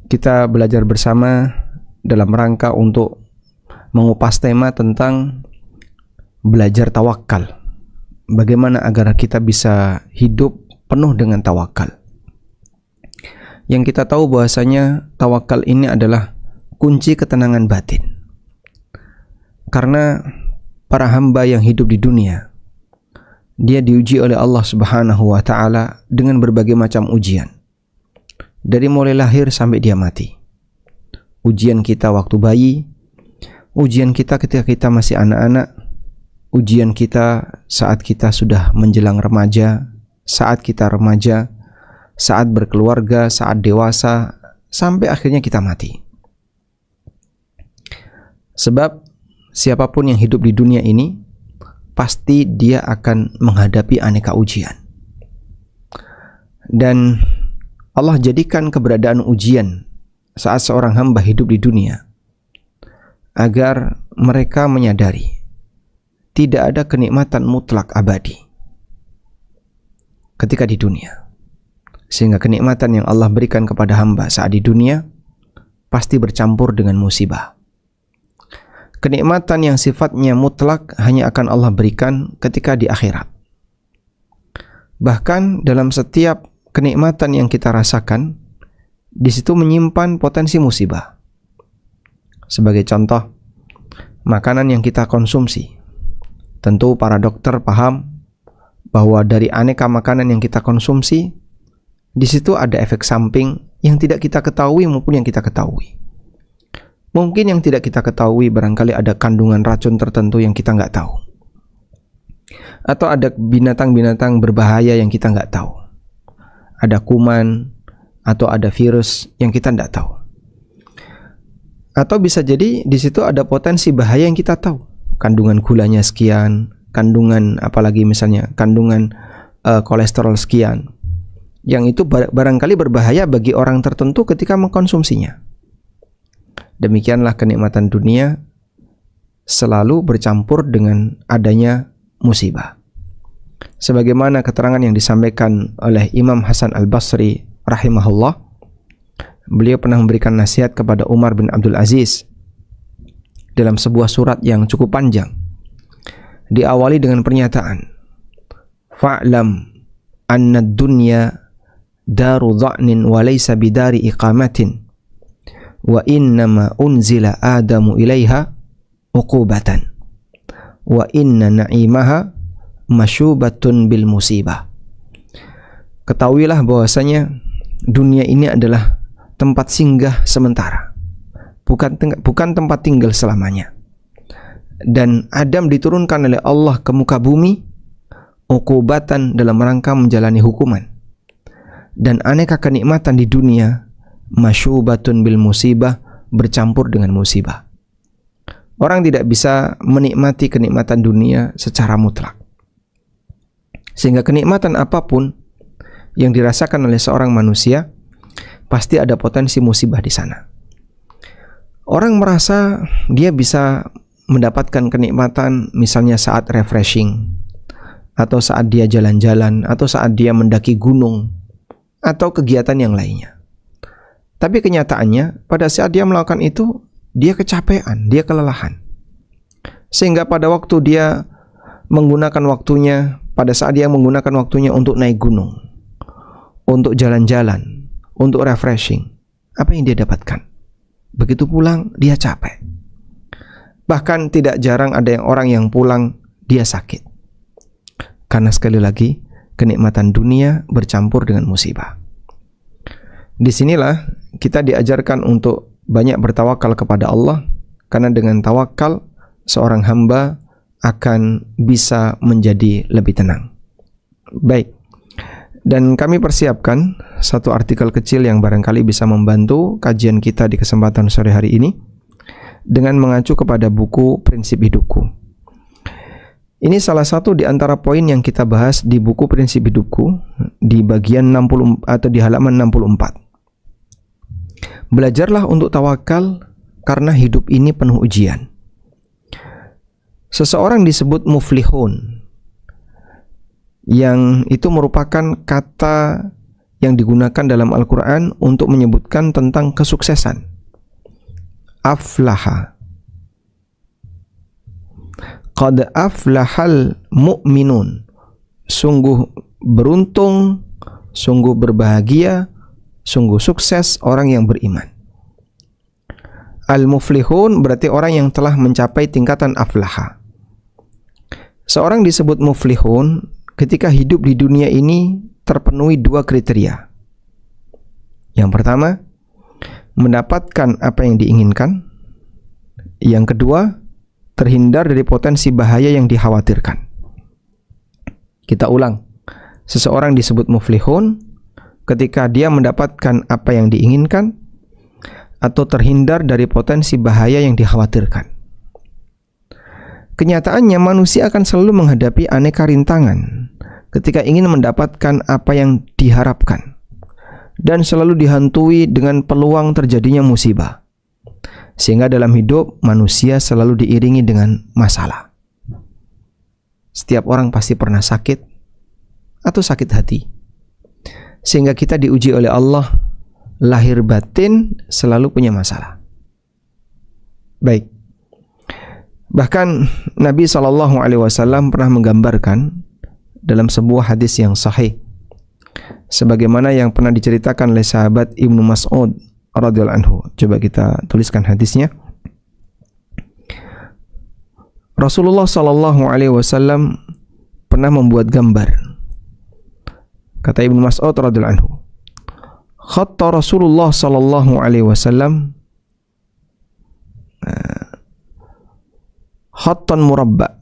kita belajar bersama dalam rangka untuk mengupas tema tentang belajar tawakal. Bagaimana agar kita bisa hidup penuh dengan tawakal. Yang kita tahu bahwasanya tawakal ini adalah kunci ketenangan batin. Karena para hamba yang hidup di dunia, dia diuji oleh Allah Subhanahu wa Ta'ala dengan berbagai macam ujian. Dari mulai lahir sampai dia mati. Ujian kita waktu bayi, ujian kita ketika kita masih anak-anak, ujian kita saat kita sudah menjelang remaja, saat kita remaja, saat berkeluarga, saat dewasa, sampai akhirnya kita mati. Sebab siapapun yang hidup di dunia ini, pasti dia akan menghadapi aneka ujian. Dan Allah jadikan keberadaan ujian saat seorang hamba hidup di dunia agar mereka menyadari tidak ada kenikmatan mutlak abadi ketika di dunia. Sehingga kenikmatan yang Allah berikan kepada hamba saat di dunia pasti bercampur dengan musibah. Kenikmatan yang sifatnya mutlak hanya akan Allah berikan ketika di akhirat. Bahkan dalam setiap kenikmatan yang kita rasakan, di situ menyimpan potensi musibah. Sebagai contoh, makanan yang kita konsumsi. Tentu para dokter paham bahwa dari aneka makanan yang kita konsumsi, di situ ada efek samping yang tidak kita ketahui maupun yang kita ketahui. Mungkin yang tidak kita ketahui barangkali ada kandungan racun tertentu yang kita nggak tahu. Atau ada binatang-binatang berbahaya yang kita nggak tahu. Ada kuman atau ada virus yang kita tidak tahu. Atau bisa jadi di situ ada potensi bahaya yang kita tahu. Kandungan gulanya sekian, kandungan apalagi misalnya kandungan kolesterol sekian. Yang itu barangkali berbahaya bagi orang tertentu ketika mengkonsumsinya. Demikianlah kenikmatan dunia selalu bercampur dengan adanya musibah. Sebagaimana keterangan yang disampaikan oleh Imam Hasan Al-Basri rahimahullah, beliau pernah memberikan nasihat kepada Umar bin Abdul Aziz dalam sebuah surat yang cukup panjang. Diawali dengan pernyataan, "Fa'lam anna ad-dunya daru dha'nin wa laysa bidari iqamatin wa innama unzila Adamu ilaiha uqubatan wa inna na'imaha masyubatun bil musibah." Ketahuilah bahwasanya dunia ini adalah tempat singgah sementara, bukan tempat tinggal selamanya. Dan Adam diturunkan oleh Allah ke muka bumi uqubatan dalam rangka menjalani hukuman. Dan aneka kenikmatan di dunia masyubatun bil musibah, bercampur dengan musibah. Orang tidak bisa menikmati kenikmatan dunia secara mutlak. Sehingga kenikmatan apapun yang dirasakan oleh seorang manusia pasti ada potensi musibah di sana. Orang merasa dia bisa mendapatkan kenikmatan misalnya saat refreshing, atau saat dia jalan-jalan, atau saat dia mendaki gunung, atau kegiatan yang lainnya. Tapi kenyataannya pada saat dia melakukan itu, dia kecapean, dia kelelahan. Sehingga pada waktu dia menggunakan waktunya, pada saat dia menggunakan waktunya untuk naik gunung, untuk jalan-jalan, untuk refreshing, apa yang dia dapatkan? Begitu pulang, dia capek. Bahkan tidak jarang ada orang yang pulang, dia sakit. Karena sekali lagi, kenikmatan dunia bercampur dengan musibah. Disinilah kita diajarkan untuk banyak bertawakal kepada Allah, karena dengan tawakal, seorang hamba akan bisa menjadi lebih tenang. Baik, dan kami persiapkan satu artikel kecil yang barangkali bisa membantu kajian kita di kesempatan sore hari ini dengan mengacu kepada buku Prinsip Hidupku. Ini salah satu di antara poin yang kita bahas di buku Prinsip Hidupku di bagian 60 atau di halaman 64. Belajarlah untuk tawakal karena hidup ini penuh ujian. Seseorang disebut muflihun, yang itu merupakan kata yang digunakan dalam Al-Quran untuk menyebutkan tentang kesuksesan. Aflaha. Qad aflahal mu'minun. Sungguh beruntung, sungguh berbahagia, sungguh sukses orang yang beriman. Al-muflihun berarti orang yang telah mencapai tingkatan aflaha. Seorang disebut muflihun ketika hidup di dunia ini terpenuhi dua kriteria. Yang pertama, mendapatkan apa yang diinginkan. Yang kedua, terhindar dari potensi bahaya yang dikhawatirkan. Kita ulang. Seseorang disebut muflihun ketika dia mendapatkan apa yang diinginkan atau terhindar dari potensi bahaya yang dikhawatirkan. Kenyataannya manusia akan selalu menghadapi aneka rintangan ketika ingin mendapatkan apa yang diharapkan, dan selalu dihantui dengan peluang terjadinya musibah. Sehingga dalam hidup manusia selalu diiringi dengan masalah. Setiap orang pasti pernah sakit atau sakit hati. Sehingga kita diuji oleh Allah, lahir batin selalu punya masalah. Baik. Bahkan Nabi SAW pernah menggambarkan dalam sebuah hadis yang sahih, sebagaimana yang pernah diceritakan oleh sahabat Ibnu Mas'ud radhiyallahu anhu. Coba kita tuliskan hadisnya. Rasulullah SAW pernah membuat gambar. Kata Ibnu Mas'ud radhiyallahu anhu, khatta Rasulullah SAW khattan murabba.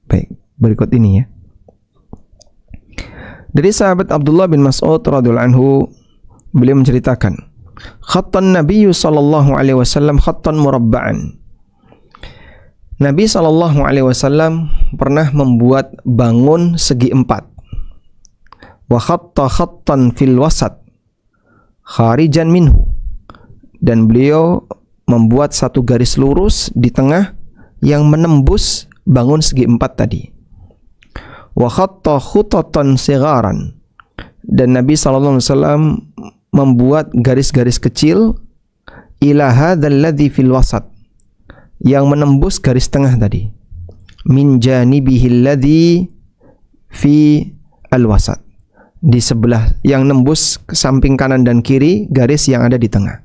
Baik, berikut ini ya. Dari sahabat Abdullah bin Mas'ud radhiyallahu anhu, beliau menceritakan, khattan Nabi sallallahu alaihi wasallam khattan murabba'an. Nabi sallallahu alaihi wasallam pernah membuat bangun segi empat. Wa khatta khattan fil wasat kharijan minhu. Dan beliau membuat satu garis lurus di tengah yang menembus bangun segi empat tadi. Wa khatta khutatan sigharan. Dan Nabi sallallahu alaihi wasallam membuat garis-garis kecil ila hadzal ladzi fil wasat, yang menembus garis tengah tadi. Min janibihil ladzi fi al-wasat, di sebelah yang nembus ke samping kanan dan kiri garis yang ada di tengah.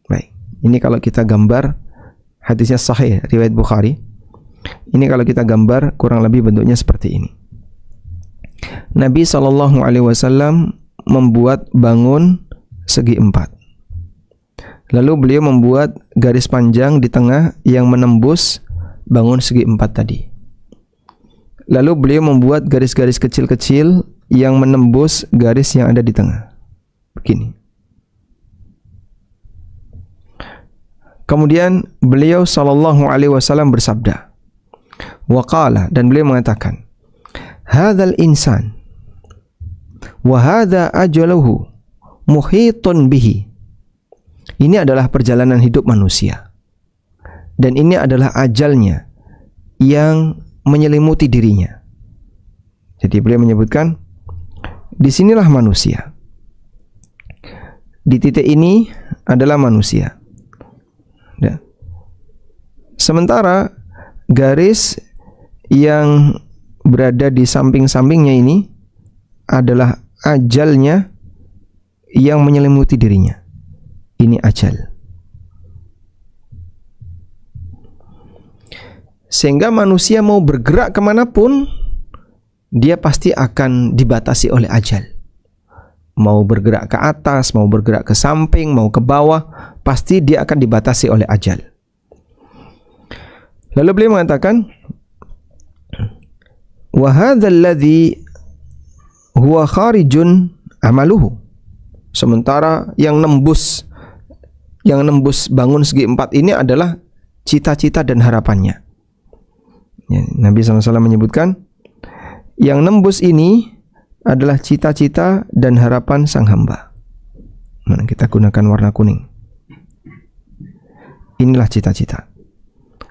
Baik, ini kalau kita gambar, hadisnya sahih riwayat Bukhari. Ini kalau kita gambar kurang lebih bentuknya seperti ini. Nabi SAW membuat bangun segi empat. Lalu beliau membuat garis panjang di tengah yang menembus bangun segi empat tadi. Lalu beliau membuat garis-garis kecil-kecil yang menembus garis yang ada di tengah. Begini. Kemudian beliau SAW bersabda, waqala, dan beliau mengatakan, hadzal insan wa hadza ajaluhu muhitun bihi. Ini adalah perjalanan hidup manusia, dan ini adalah ajalnya yang menyelimuti dirinya. Jadi beliau menyebutkan, disinilah manusia. Di titik ini adalah manusia. Ya. Sementara garis yang berada di samping-sampingnya ini adalah ajalnya yang menyelimuti dirinya. Ini ajal. Sehingga manusia mau bergerak kemanapun, dia pasti akan dibatasi oleh ajal. Mau bergerak ke atas, mau bergerak ke samping, mau ke bawah, pasti dia akan dibatasi oleh ajal. Lalu beliau mengatakan, wa hadzal ladzi huwa kharijun amaluhu. Sementara yang nembus bangun segi empat ini adalah cita-cita dan harapannya. Ya, Nabi SAW menyebutkan, yang nembus ini adalah cita-cita dan harapan sang hamba. Mana kita gunakan warna kuning. Inilah cita-cita.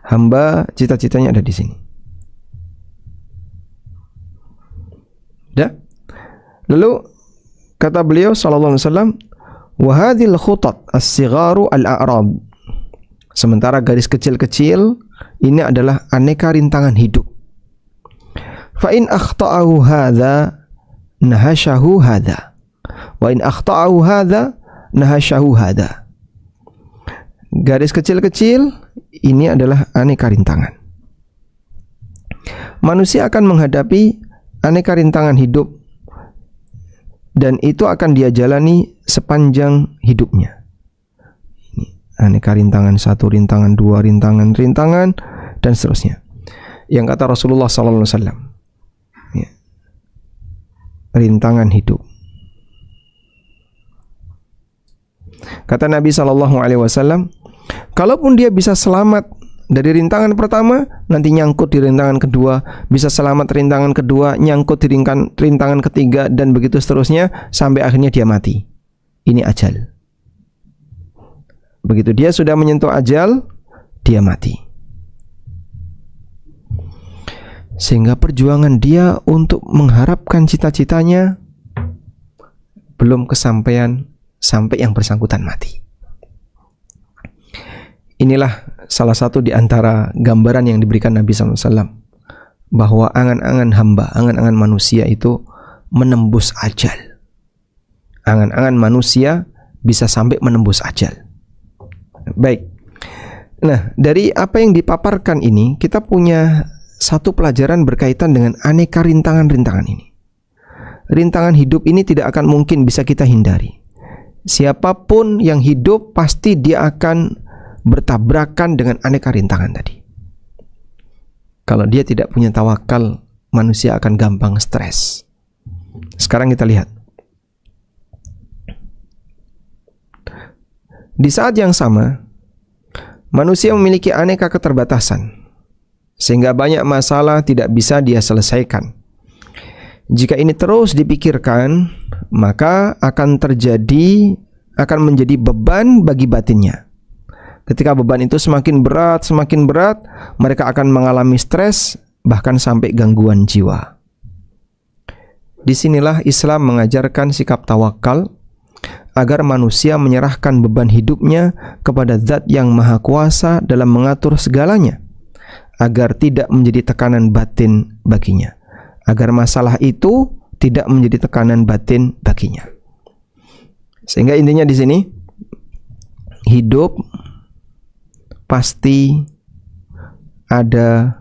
Hamba cita-citanya ada di sini. Ya. Lalu kata beliau sallallahu alaihi wasallam, wa hadhil khutat as-sigharu al-a'rab. Sementara garis kecil-kecil ini adalah aneka rintangan hidup. Fa in akhta'ahu hadza nahashahu hadza. Wa in akhta'ahu hadza nahashahu hadza. Garis kecil-kecil ini adalah aneka rintangan. Manusia akan menghadapi aneka rintangan hidup, dan itu akan dia jalani sepanjang hidupnya. Aneka rintangan, satu rintangan, dua rintangan, dan seterusnya. Yang kata Rasulullah SAW, ya, rintangan hidup. Kata Nabi SAW, kalaupun dia bisa selamat dari rintangan pertama, nanti nyangkut di rintangan kedua, bisa selamat rintangan kedua, nyangkut di rintangan ketiga, dan begitu seterusnya sampai akhirnya dia mati. Ini ajal. Begitu dia sudah menyentuh ajal, dia mati. Sehingga perjuangan dia untuk mengharapkan cita-citanya belum kesampaian sampai yang bersangkutan mati. Inilah salah satu di antara gambaran yang diberikan Nabi SAW, bahwa angan-angan hamba, angan-angan manusia itu menembus ajal. Angan-angan manusia bisa sampai menembus ajal. Baik. Nah, dari apa yang dipaparkan ini, kita punya satu pelajaran berkaitan dengan aneka rintangan-rintangan ini. Rintangan hidup ini tidak akan mungkin bisa kita hindari. Siapapun yang hidup pasti dia akan bertabrakan dengan aneka rintangan tadi. Kalau dia tidak punya tawakal, manusia akan gampang stres. Sekarang kita lihat. Di saat yang sama, manusia memiliki aneka keterbatasan, sehingga banyak masalah tidak bisa dia selesaikan. Jika ini terus dipikirkan, maka akan menjadi beban bagi batinnya. Ketika beban itu semakin berat, mereka akan mengalami stres, bahkan sampai gangguan jiwa. Disinilah Islam mengajarkan sikap tawakal, agar manusia menyerahkan beban hidupnya kepada Zat yang Maha Kuasa dalam mengatur segalanya, agar tidak menjadi tekanan batin baginya, agar masalah itu tidak menjadi tekanan batin baginya. Sehingga intinya di sini, hidup pasti ada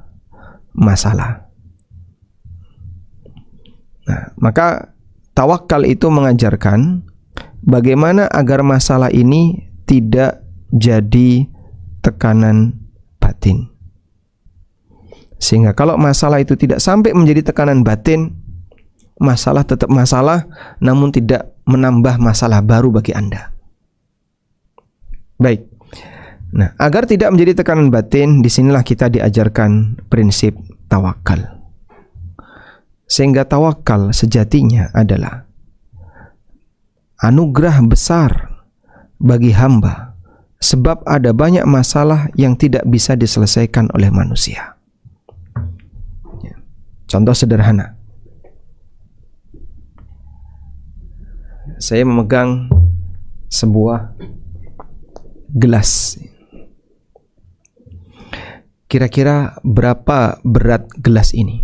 masalah. Nah, maka tawakal itu mengajarkan bagaimana agar masalah ini tidak jadi tekanan batin. Sehingga kalau masalah itu tidak sampai menjadi tekanan batin, masalah tetap masalah, namun tidak menambah masalah baru bagi Anda. Baik. Nah, agar tidak menjadi tekanan batin, disinilah kita diajarkan prinsip tawakal. Sehingga tawakal sejatinya adalah anugerah besar bagi hamba, sebab ada banyak masalah yang tidak bisa diselesaikan oleh manusia. Contoh sederhana, saya memegang sebuah gelas. Kira-kira berapa berat gelas ini?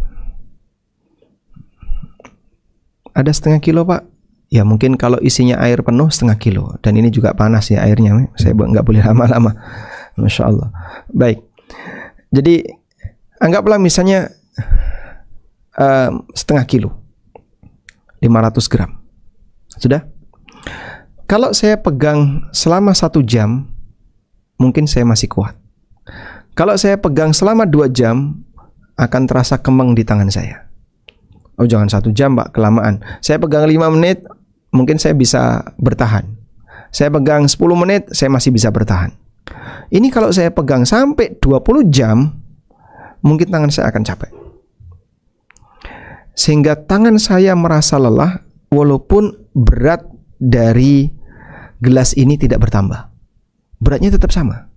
Ada 0,5 kilo, Pak. Ya mungkin kalau isinya air penuh 0,5 kilo. Dan ini juga panas ya airnya. Saya nggak boleh lama-lama. Masya Allah. Baik. Jadi anggaplah misalnya 0,5 kilo, 500 gram. Sudah? Kalau saya pegang selama 1 jam, mungkin saya masih kuat. Kalau saya pegang selama 2 jam, akan terasa kemeng di tangan saya. Oh jangan 1 jam, Pak, kelamaan. Saya pegang 5 menit, mungkin saya bisa bertahan. Saya pegang 10 menit, saya masih bisa bertahan. Ini kalau saya pegang sampai 20 jam, mungkin tangan saya akan capek. Sehingga tangan saya merasa lelah, walaupun berat dari gelas ini tidak bertambah. Beratnya tetap sama.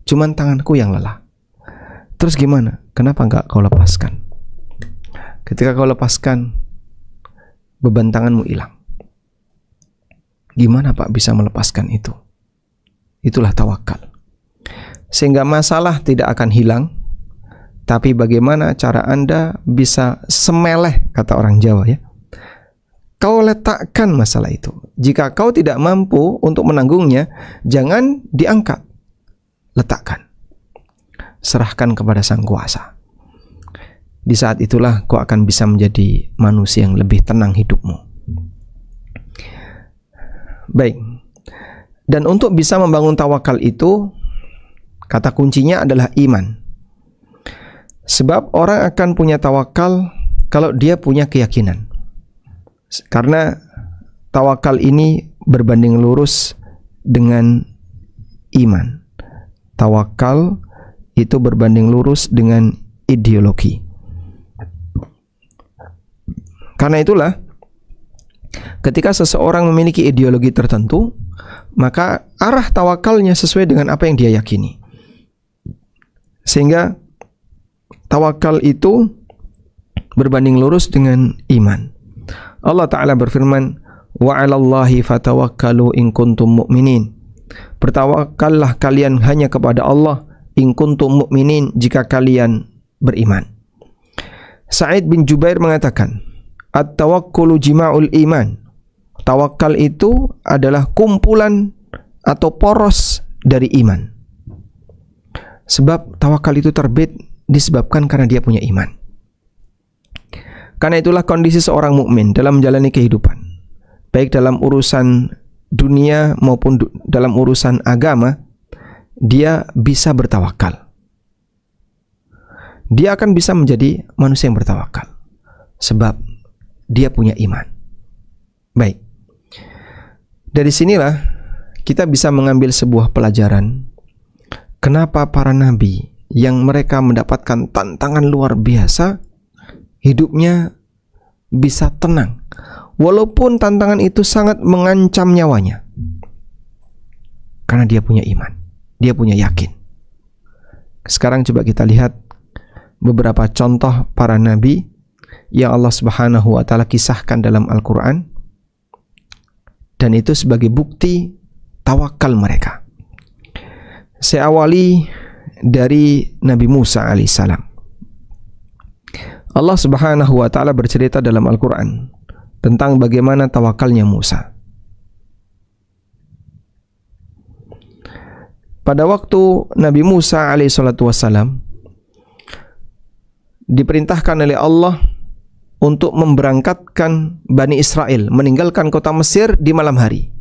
Cuman tanganku yang lelah. Terus gimana? Kenapa enggak kau lepaskan? Ketika kau lepaskan, beban tanganmu hilang. Gimana Pak bisa melepaskan itu? Itulah tawakal. Sehingga masalah tidak akan hilang, tapi bagaimana cara Anda bisa semeleh, kata orang Jawa ya, kau letakkan masalah itu. Jika kau tidak mampu untuk menanggungnya, jangan diangkat, letakkan, serahkan kepada Sang Kuasa. Di saat itulah kau akan bisa menjadi manusia yang lebih tenang hidupmu. Baik. Dan untuk bisa membangun tawakal itu, kata kuncinya adalah iman. Sebab orang akan punya tawakal kalau dia punya keyakinan. Karena tawakal ini berbanding lurus dengan iman. Tawakal itu berbanding lurus dengan ideologi. Karena itulah, ketika seseorang memiliki ideologi tertentu, maka arah tawakalnya sesuai dengan apa yang dia yakini. Sehingga tawakal itu berbanding lurus dengan iman. Allah Ta'ala berfirman, wa 'alallahi fatawakkalu in kuntum mu'minin. Bertawakallah kalian hanya kepada Allah in kuntum mu'minin, jika kalian beriman. Sa'id bin Jubair mengatakan, at-tawakkulu jima'ul iman. Tawakal itu adalah kumpulan atau poros dari iman. Sebab tawakal itu terbit disebabkan karena dia punya iman. Karena itulah kondisi seorang mukmin dalam menjalani kehidupan, baik dalam urusan dunia maupun dalam urusan agama, dia bisa bertawakal. Dia akan bisa menjadi manusia yang bertawakal sebab dia punya iman. Baik. Dari sinilah kita bisa mengambil sebuah pelajaran. Kenapa para nabi yang mereka mendapatkan tantangan luar biasa, hidupnya bisa tenang, walaupun tantangan itu sangat mengancam nyawanya. Karena dia punya iman, dia punya yakin. Sekarang coba kita lihat beberapa contoh para nabi yang Allah Subhanahu wa Ta'ala kisahkan dalam Al-Quran, dan itu sebagai bukti tawakal mereka. Saya awali dari Nabi Musa alaihissalam. Allah Subhanahu wa Ta'ala bercerita dalam Al-Quran tentang bagaimana tawakalnya Musa. Pada waktu Nabi Musa alaihissalam diperintahkan oleh Allah untuk memberangkatkan Bani Israel meninggalkan kota Mesir di malam hari.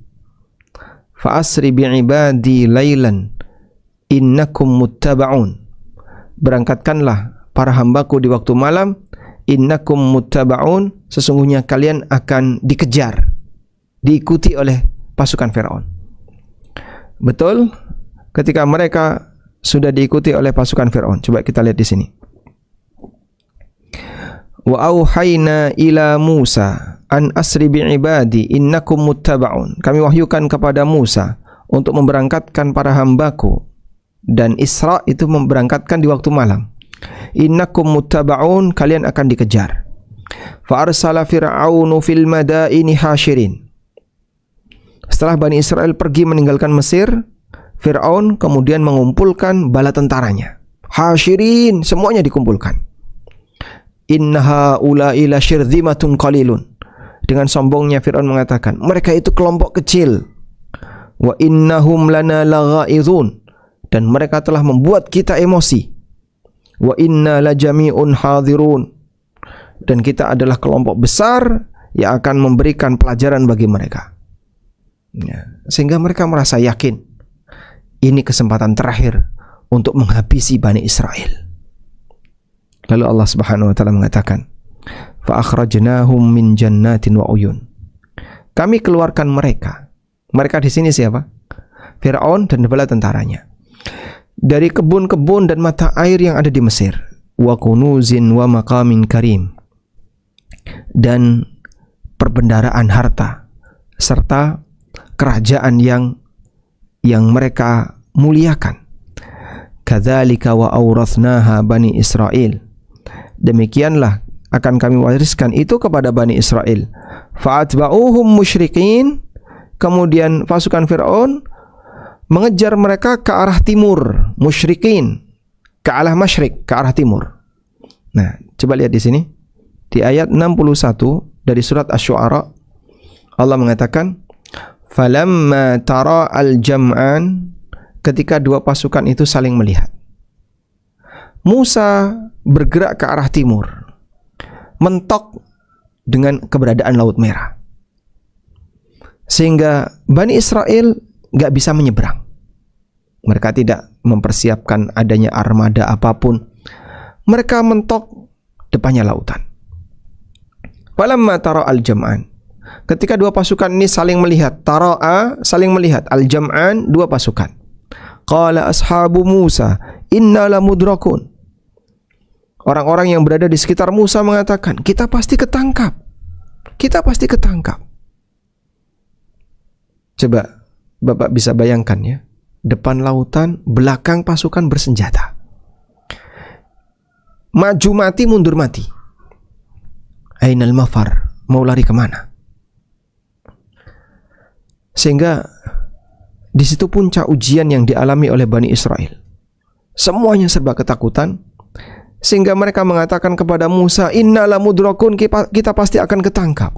Fa'asri bi'ibadi laylan innakum muttaba'un. Berangkatkanlah para hambaku di waktu malam, innakum muttaba'un, sesungguhnya kalian akan dikejar, diikuti oleh pasukan Firaun. Betul, ketika mereka sudah diikuti oleh pasukan Firaun. Coba kita lihat di sini. Wa auhayna ila Musa an asri bi'ibadi innakum muttaba'un. Kami wahyukan kepada Musa untuk memberangkatkan para hambaku, dan Isra itu memberangkatkan di waktu malam. Innakum muttaba'un, kalian akan dikejar. Fa arsala fir'aunu fil madaini hasyirin. Setelah Bani Israel pergi meninggalkan Mesir, Fir'aun kemudian mengumpulkan bala tentaranya. Hasyirin, semuanya dikumpulkan. Innaha ula'i la syirzimatun qalilun. Dengan sombongnya Fir'aun mengatakan, mereka itu kelompok kecil. Wa innahum lana laghaizun. Dan mereka telah membuat kita emosi. Wa inna la jami'un hadirun. Dan kita adalah kelompok besar yang akan memberikan pelajaran bagi mereka. Ya, sehingga mereka merasa yakin ini kesempatan terakhir untuk menghabisi Bani Israel. Lalu Allah Subhanahu wa Ta'ala mengatakan, fa akhrajnahum min jannatin wa uyun. Kami keluarkan mereka. Mereka di sini siapa? Fir'aun dan bala tentaranya. Dari kebun-kebun dan mata air yang ada di Mesir. Wa kunuzin wa maqamin karim. Dan perbendaharaan harta serta kerajaan yang mereka muliakan. Kadzalika wa awrathnaha Bani Israil. Demikianlah akan kami wariskan itu kepada Bani Israel. Fa'atba'uhum musyrikin. Kemudian pasukan Fir'aun mengejar mereka ke arah timur, musyrikin, ke arah masyrik, ke arah timur. Nah, coba lihat di sini. Di ayat 61 dari surat Asy-Syu'ara, Allah mengatakan, "Falamma tara al-jam'an," ketika dua pasukan itu saling melihat. Musa bergerak ke arah timur, mentok dengan keberadaan Laut Merah, sehingga Bani Israel gak bisa menyeberang. Mereka tidak mempersiapkan adanya armada apapun. Mereka mentok depannya lautan. Falamma tara al-jam'an, ketika dua pasukan ini saling melihat, tara'a saling melihat, al-jam'an dua pasukan. Qala ashabu Musa inna lamudrakun. Orang-orang yang berada di sekitar Musa mengatakan, kita pasti ketangkap. Kita pasti ketangkap. Coba Bapak bisa bayangkan ya, depan lautan, belakang pasukan bersenjata. Maju mati, mundur mati. Ainal mafar, mau lari kemana? Sehingga di situ puncak ujian yang dialami oleh Bani Israel. Semuanya serba ketakutan, sehingga mereka mengatakan kepada Musa, inna lamudrakun, kita pasti akan ketangkap.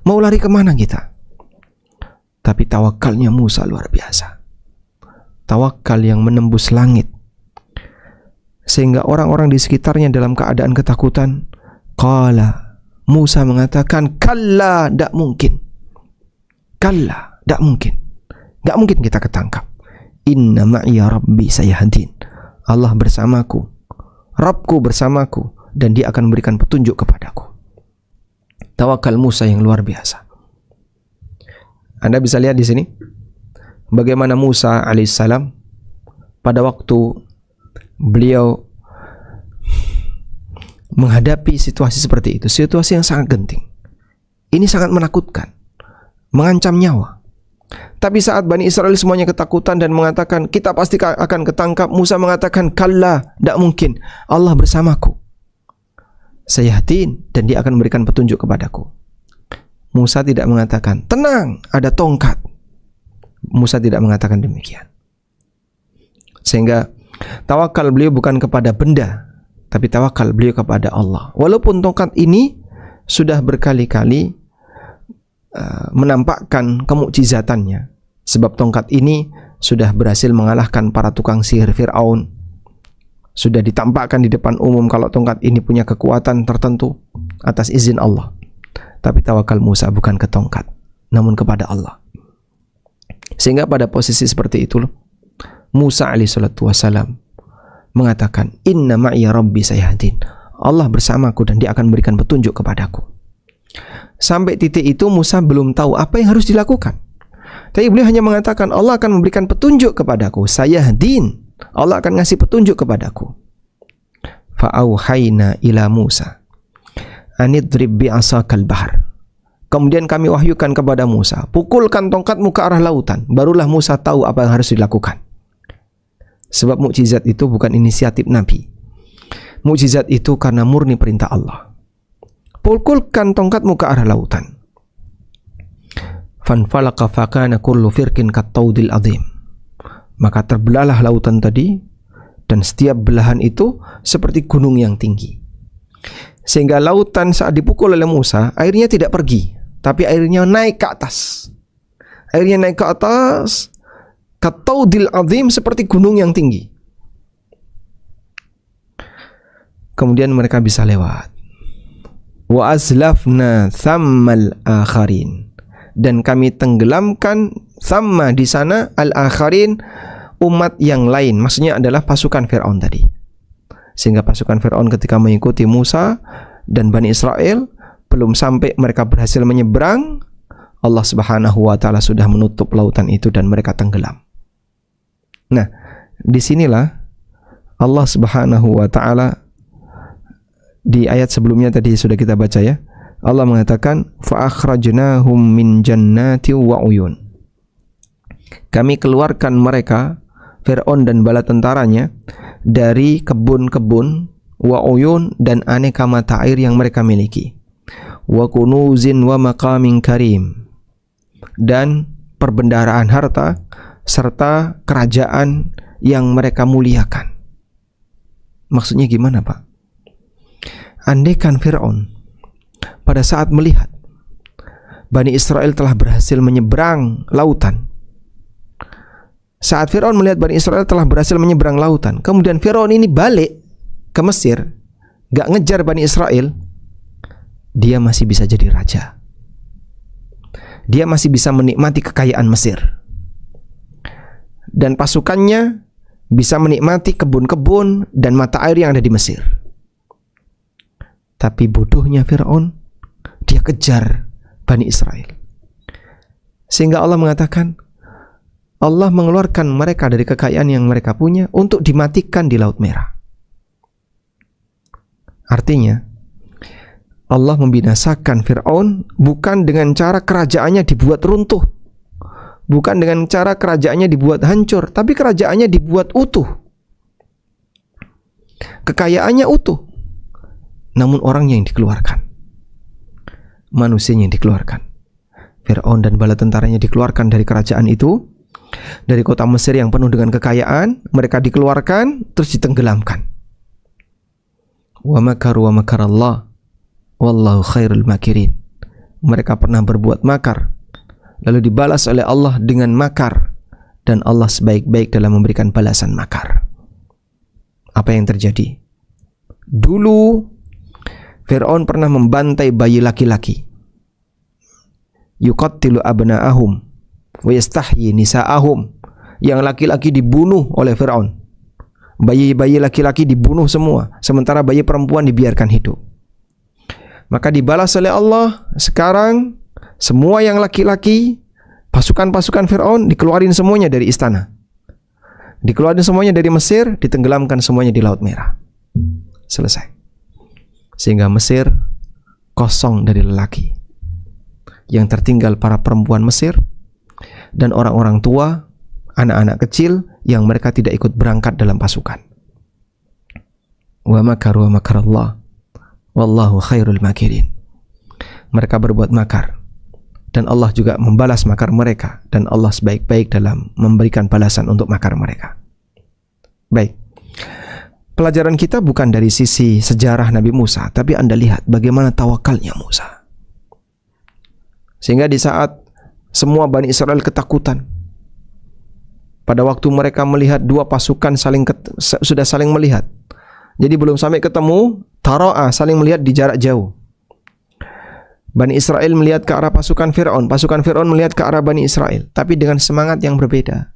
Mau lari kemana kita? Tapi tawakalnya Musa luar biasa. Tawakal yang menembus langit, sehingga orang-orang di sekitarnya dalam keadaan ketakutan. Qala, Musa mengatakan, kalla, tidak mungkin. Kalla, tidak mungkin. Tidak mungkin kita ketangkap. Inna ma'iya rabbi sayahdin. Allah bersamaku, Rabbku bersamaku, dan dia akan memberikan petunjuk kepadaku. Tawakal Musa yang luar biasa. Anda bisa lihat di sini bagaimana Musa alaihissalam pada waktu beliau menghadapi situasi seperti itu, situasi yang sangat genting. Ini sangat menakutkan, mengancam nyawa. Tapi saat Bani Israel semuanya ketakutan dan mengatakan, kita pasti akan ketangkap, Musa mengatakan, kalla, tidak mungkin. Allah bersamaku. Sayahdin, dan dia akan memberikan petunjuk kepadaku. Musa tidak mengatakan, tenang, ada tongkat. Musa tidak mengatakan demikian. Sehingga tawakal beliau bukan kepada benda, tapi tawakal beliau kepada Allah. Walaupun tongkat ini sudah berkali-kali menampakkan kemukjizatannya, sebab tongkat ini sudah berhasil mengalahkan para tukang sihir Fir'aun. Sudah ditampakkan di depan umum kalau tongkat ini punya kekuatan tertentu atas izin Allah. Tapi tawakal Musa bukan ke tongkat, namun kepada Allah. Sehingga pada posisi seperti itu Musa alaihissalatu wassalam mengatakan, inna ma'iya rabbi sayahdin. Allah bersamaku dan dia akan memberikan petunjuk kepadaku. Sampai titik itu Musa belum tahu apa yang harus dilakukan. Tapi beliau hanya mengatakan, Allah akan memberikan petunjuk kepadaku. Sayahdin, Allah akan ngasih petunjuk kepadaku. Fa'auhayna ila Musa anidrib bi'asakal bahar. Kemudian kami wahyukan kepada Musa, pukulkan tongkatmu ke arah lautan. Barulah Musa tahu apa yang harus dilakukan. Sebab mukjizat itu bukan inisiatif Nabi. Mukjizat itu karena murni perintah Allah. Pukulkan tongkatmu ke arah lautan. Fanfalaqa fakana kullu firqin kattaudil azim. Maka terbelahlah lautan tadi, dan setiap belahan itu seperti gunung yang tinggi. Sehingga lautan saat dipukul oleh Musa, airnya tidak pergi, tapi airnya naik ke atas. Airnya naik ke atas, kattaudil azim, seperti gunung yang tinggi. Kemudian mereka bisa lewat. Wa azlafna thammal akharin, dan kami tenggelamkan thamma di sana al-akharin, umat yang lain, maksudnya adalah pasukan Fir'aun tadi. Sehingga pasukan Fir'aun ketika mengikuti Musa dan Bani Israel, belum sampai mereka berhasil menyeberang, Allah Subhanahu wa ta'ala sudah menutup lautan itu dan mereka tenggelam. Nah, disinilah Allah Subhanahu wa ta'ala di ayat sebelumnya tadi sudah kita baca ya. Allah mengatakan, fa akhrajnahum min jannati wa uyun. Kami keluarkan mereka Fir'aun dan bala tentaranya dari kebun-kebun, wa uyun, dan aneka mata air yang mereka miliki, wa kunuzin wa maqamin karim, dan perbendaharaan harta serta kerajaan yang mereka muliakan. Maksudnya gimana, Pak? Andaikan Fir'aun pada saat melihat Bani Israel telah berhasil menyeberang lautan, saat Fir'aun melihat Bani Israel telah berhasil menyeberang lautan, kemudian Fir'aun ini balik ke Mesir, gak ngejar Bani Israel, dia masih bisa jadi raja. Dia masih bisa menikmati kekayaan Mesir, dan pasukannya bisa menikmati kebun-kebun dan mata air yang ada di Mesir. Tapi bodohnya Fir'aun, dia kejar Bani Israel, sehingga Allah mengatakan Allah mengeluarkan mereka dari kekayaan yang mereka punya untuk dimatikan di Laut Merah. Artinya Allah membinasakan Fir'aun bukan dengan cara kerajaannya dibuat runtuh, bukan dengan cara kerajaannya dibuat hancur, tapi kerajaannya dibuat utuh, kekayaannya utuh, namun orangnya yang dikeluarkan, manusianya yang dikeluarkan. Fir'aun dan bala tentaranya dikeluarkan dari kerajaan itu, dari kota Mesir yang penuh dengan kekayaan. Mereka dikeluarkan terus ditenggelamkan. Wa makaru wa makarallah wallahu khairul makirin. Mereka pernah berbuat makar, lalu dibalas oleh Allah dengan makar, dan Allah sebaik-baik dalam memberikan balasan makar. Apa yang terjadi? Dulu Fir'aun pernah membantai bayi laki-laki, yuqattilu abna'ahum wa yastahyi nisa'ahum. Yang laki-laki dibunuh oleh Fir'aun, bayi-bayi laki-laki dibunuh semua, sementara bayi perempuan dibiarkan hidup. Maka dibalas oleh Allah, sekarang semua yang laki-laki, pasukan-pasukan Fir'aun dikeluarin semuanya dari istana, dikeluarin semuanya dari Mesir, ditenggelamkan semuanya di Laut Merah. Selesai. Sehingga Mesir kosong dari lelaki. Yang tertinggal para perempuan Mesir dan orang-orang tua, anak-anak kecil yang mereka tidak ikut berangkat dalam pasukan. Wa makaru wa makarallah wallahu khairul makirin. Mereka berbuat makar, dan Allah juga membalas makar mereka, dan Allah sebaik-baik dalam memberikan balasan untuk makar mereka. Baik, pelajaran kita bukan dari sisi sejarah Nabi Musa, tapi Anda lihat bagaimana tawakalnya Musa, sehingga di saat semua Bani Israel ketakutan, pada waktu mereka melihat dua pasukan sudah saling melihat, jadi belum sampai ketemu, taro'a, saling melihat di jarak jauh. Bani Israel melihat ke arah pasukan Fir'aun melihat ke arah Bani Israel, tapi dengan semangat yang berbeda.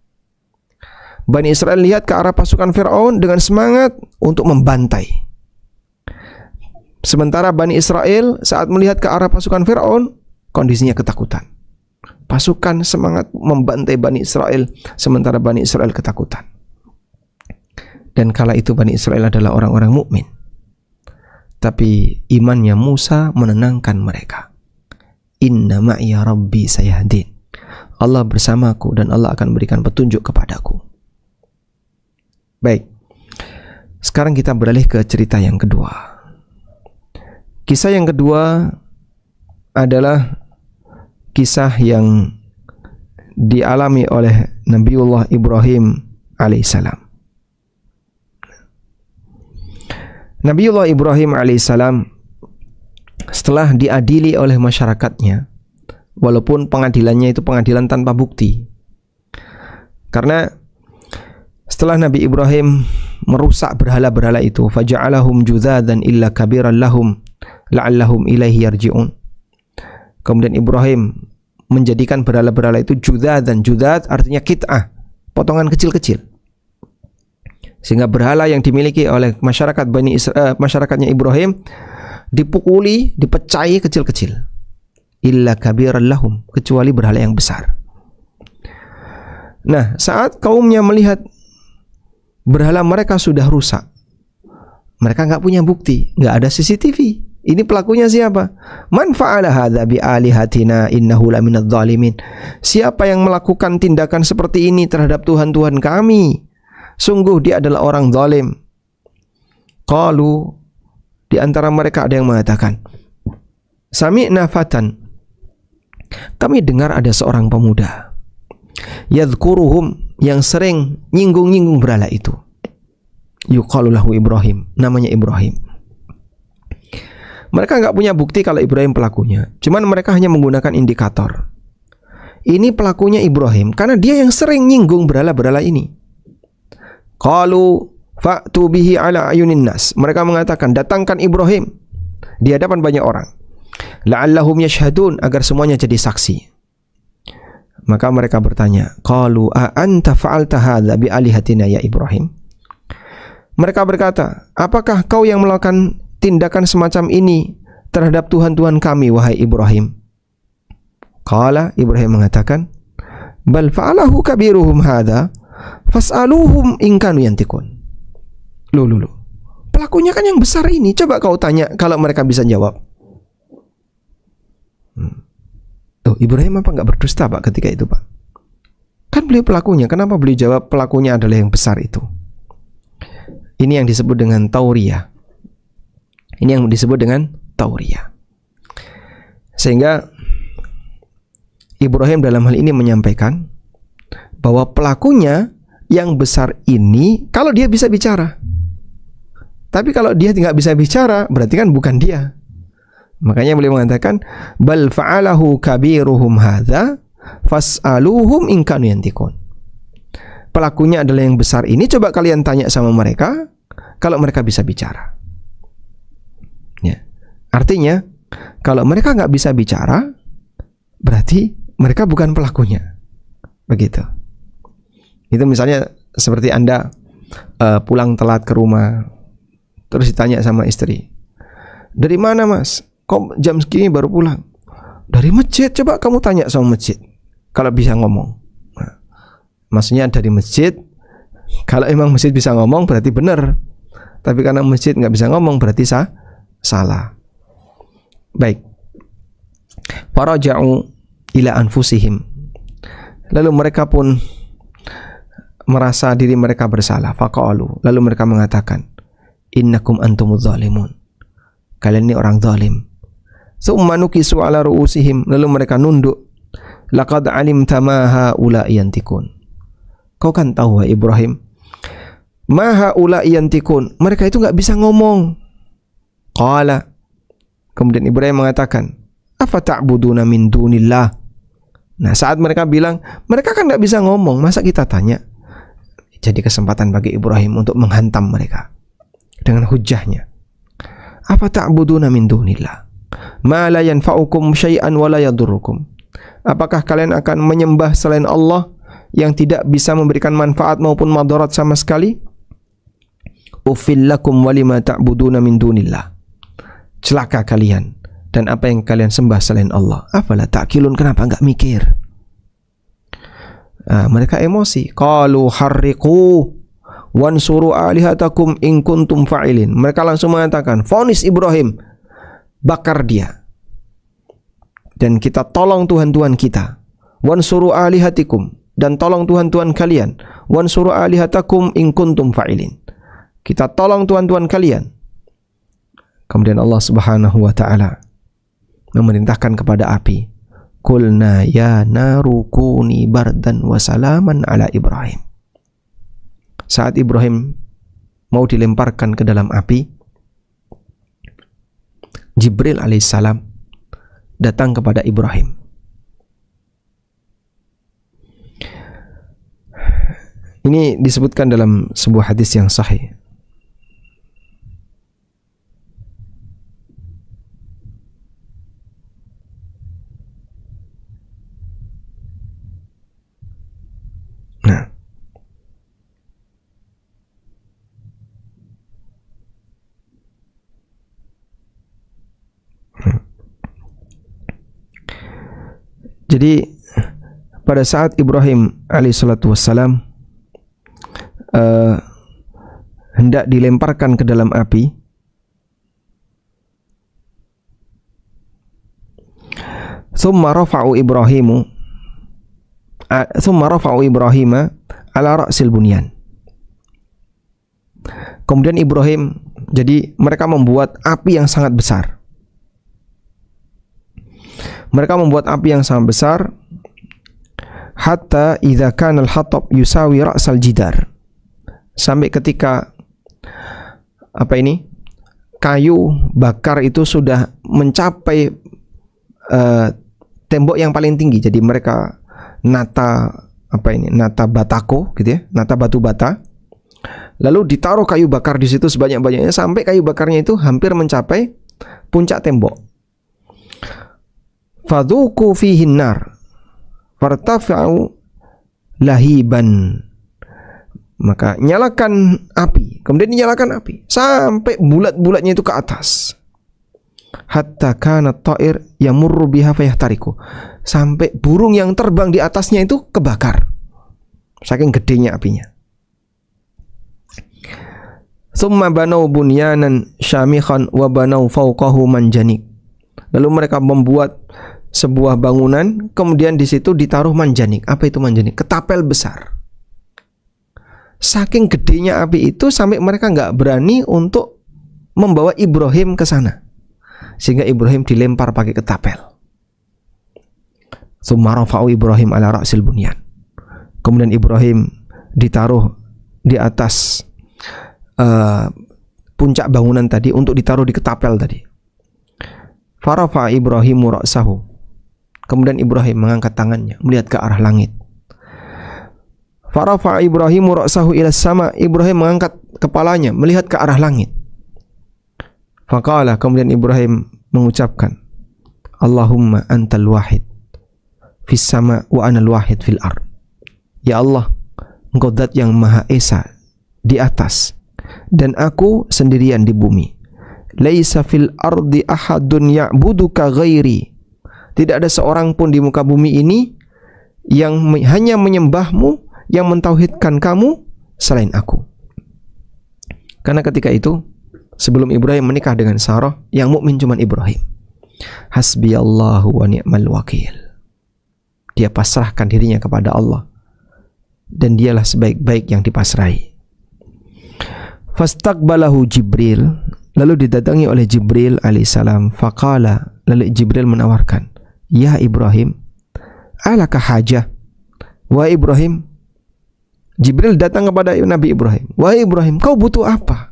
Bani Israel lihat ke arah pasukan Fir'aun dengan semangat untuk membantai, sementara Bani Israel saat melihat ke arah pasukan Fir'aun, kondisinya ketakutan. Pasukan semangat membantai Bani Israel, sementara Bani Israel ketakutan. Dan kala itu Bani Israel adalah orang-orang mukmin, tapi imannya Musa menenangkan mereka. Inna ma'iya rabbi sayahdin. Allah bersamaku dan Allah akan berikan petunjuk kepadaku. Baik, sekarang kita beralih ke cerita yang kedua. Kisah yang kedua adalah kisah yang dialami oleh Nabiullah Ibrahim alaihissalam. Nabiullah Ibrahim alaihissalam setelah diadili oleh masyarakatnya, walaupun pengadilannya itu pengadilan tanpa bukti, karena setelah Nabi Ibrahim merusak berhala-berhala itu, faja'alahum judzadan illa kabiran lahum la'allahum ilaihi yarji'un. Kemudian Ibrahim menjadikan berhala-berhala itu judzadan. Judzad artinya kit'ah, potongan kecil-kecil, sehingga berhala yang dimiliki oleh masyarakatnya Ibrahim dipukuli, dipecahi kecil-kecil. Illa kabiran lahum, kecuali berhala yang besar. Nah, saat kaumnya melihat berhala mereka sudah rusak, mereka nggak punya bukti, nggak ada CCTV. Ini pelakunya siapa? Man fa'ala hadza bi alihatina innahu laminadh dhalimin. Siapa yang melakukan tindakan seperti ini terhadap Tuhan-Tuhan kami? Sungguh dia adalah orang zalim. Qalu, di antara mereka ada yang mengatakan, sami'na fatan, kami dengar ada seorang pemuda, yadhkuruhum, yang sering nyinggung-nyinggung berhala itu. Yuqalu lahu Ibrahim, namanya Ibrahim. Mereka nggak punya bukti kalau Ibrahim pelakunya, cuman mereka hanya menggunakan indikator. Ini pelakunya Ibrahim karena dia yang sering nyinggung berhala-berhala ini. Qalu fa'tu bihi ala ayunin nas. Mereka mengatakan, datangkan Ibrahim di hadapan banyak orang. La'allahum yashhadun, agar semuanya jadi saksi. Maka mereka bertanya, qalu a anta fa'alta hadza bi alihatina ya Ibrahim? Mereka berkata, apakah kau yang melakukan tindakan semacam ini terhadap Tuhan-Tuhan kami, wahai Ibrahim? Qala, Ibrahim mengatakan, bal fa'alahu kabiruhum hadza fas'aluhum in kanu yantiqun. Loh. Pelakunya kan yang besar ini, coba kau tanya kalau mereka bisa jawab. Ibrahim apa enggak berdusta Pak ketika itu Pak? Kan beliau pelakunya, kenapa beliau jawab pelakunya adalah yang besar itu? Ini yang disebut dengan tauriyah. Ini yang disebut dengan tauriyah. Sehingga Ibrahim dalam hal ini menyampaikan bahwa pelakunya yang besar ini kalau dia bisa bicara. Tapi kalau dia tidak bisa bicara, berarti kan bukan dia. Makanya beliau mengatakan, bal fa'alahu kabiruhum hadza fas'aluhum in kanu yantiqun. Pelakunya adalah yang besar ini, coba kalian tanya sama mereka kalau mereka bisa bicara. Ya. Artinya, kalau mereka nggak bisa bicara, berarti mereka bukan pelakunya. Begitu. Itu misalnya seperti Anda pulang telat ke rumah, terus ditanya sama istri, dari mana mas? Kok jam segini baru pulang? Dari masjid. Coba kamu tanya sama masjid kalau bisa ngomong. Nah, maksudnya dari masjid. Kalau emang masjid bisa ngomong berarti benar. Tapi karena masjid nggak bisa ngomong berarti salah. Baik. Faraja'u ila anfusihim. Lalu mereka pun merasa diri mereka bersalah. Faqalu. Lalu mereka mengatakan, innakum antumuz zalimun. Kalian ini orang zalim. Tsumma nukisu ala ru'usihim. Lalu mereka nunduk. Laqad alimta ma haula yantikun. Kau kan tahu wahai Ibrahim, ma haula yantikun, mereka itu enggak bisa ngomong. Qala, kemudian Ibrahim mengatakan, afa ta'buduna min dunillah. Nah, saat mereka bilang, mereka kan enggak bisa ngomong, masa kita tanya? Jadi kesempatan bagi Ibrahim untuk menghantam mereka dengan hujahnya. Apa ta'buduna min dunillah ma la yanfa'ukum syai'an wa la yadurrukum. Apakah kalian akan menyembah selain Allah yang tidak bisa memberikan manfaat maupun madarat sama sekali? Uffil lakum wa lima ta'buduna min dunillah. Celaka kalian dan apa yang kalian sembah selain Allah. Afala ta'qilun, kenapa enggak mikir? Mereka emosi. Qalu harriqu wansuru alihatakum in kuntum fa'ilin. Mereka langsung mengatakan, vonis Ibrahim, bakar dia, dan kita tolong Tuhan-Tuhan kita. Wansuru alihatikum, dan tolong Tuhan-Tuhan kalian. Wansuru alihatakum in kuntum fa'ilin. Kita tolong Tuhan-Tuhan kalian. Kemudian Allah Subhanahu wa ta'ala memerintahkan kepada api, qulna ya naru kuni bardan wa salaman ala Ibrahim. Saat Ibrahim mau dilemparkan ke dalam api, Jibril alaihissalam datang kepada Ibrahim. Ini disebutkan dalam sebuah hadis yang sahih. Nah, jadi pada saat Ibrahim alaihissalatu wassalam hendak dilemparkan ke dalam api, thumma rafa'u Ibrahima ala ra'sil bunyan. Kemudian Ibrahim, jadi mereka membuat api yang sangat besar. Mereka membuat api yang sangat besar hatta idza kana al-hatab yusawi ra'sal jidar. Sampai ketika kayu bakar itu sudah mencapai tembok yang paling tinggi. Jadi mereka nata batako gitu ya, nata batu bata. Lalu ditaruh kayu bakar di situ sebanyak-banyaknya sampai kayu bakarnya itu hampir mencapai puncak tembok. Fadhuku fihin nar fartafa'u lahiban. Maka nyalakan api, kemudian dinyalakan api sampai bulat-bulatnya itu ke atas. Hatta kana ta'ir yamurru biha fayahtariku. Sampai burung yang terbang di atasnya itu kebakar. Saking gedenya apinya. Tsumma banau bunyanan syamikhan wa banau fawqahu manjanik. Lalu mereka membuat sebuah bangunan, kemudian di situ ditaruh manjanik. Apa itu manjanik? Ketapel besar. Saking gedenya api itu sampai mereka nggak berani untuk membawa Ibrahim ke sana, sehingga Ibrahim dilempar pakai ketapel. Tsumma rafa'u Ibrahim ala ra'sil bunyan. Kemudian Ibrahim ditaruh di atas puncak bangunan tadi untuk ditaruh di ketapel tadi. Farafa Ibrahimu ra'sahu. Kemudian Ibrahim mengangkat tangannya melihat ke arah langit. Farafa Ibrahimu ra'sahu ila sama. Ibrahim mengangkat kepalanya melihat ke arah langit. Faqala, kemudian Ibrahim mengucapkan, Allahumma antal wahid fis sama wa anal wahid fil ard. Ya Allah, Engkau zat yang maha esa di atas dan aku sendirian di bumi. Laisa fil ardi ahadun ya'buduka ghairi. Tidak ada seorang pun di muka bumi ini yang hanya menyembahmu, yang mentauhidkan kamu selain aku. Karena ketika itu sebelum Ibrahim menikah dengan Sarah, yang mukmin cuma Ibrahim. Hasbiyallahu wa ni'mal wakil. Dia pasrahkan dirinya kepada Allah dan dialah sebaik-baik yang dipasrahi. Fastaqbalahu Jibril, lalu didatangi oleh Jibril alaihissalam. Faqala, lalu Jibril menawarkan, ya Ibrahim, alaka hajah. Wahai Ibrahim, Jibril datang kepada Nabi Ibrahim. Wahai Ibrahim, kau butuh apa?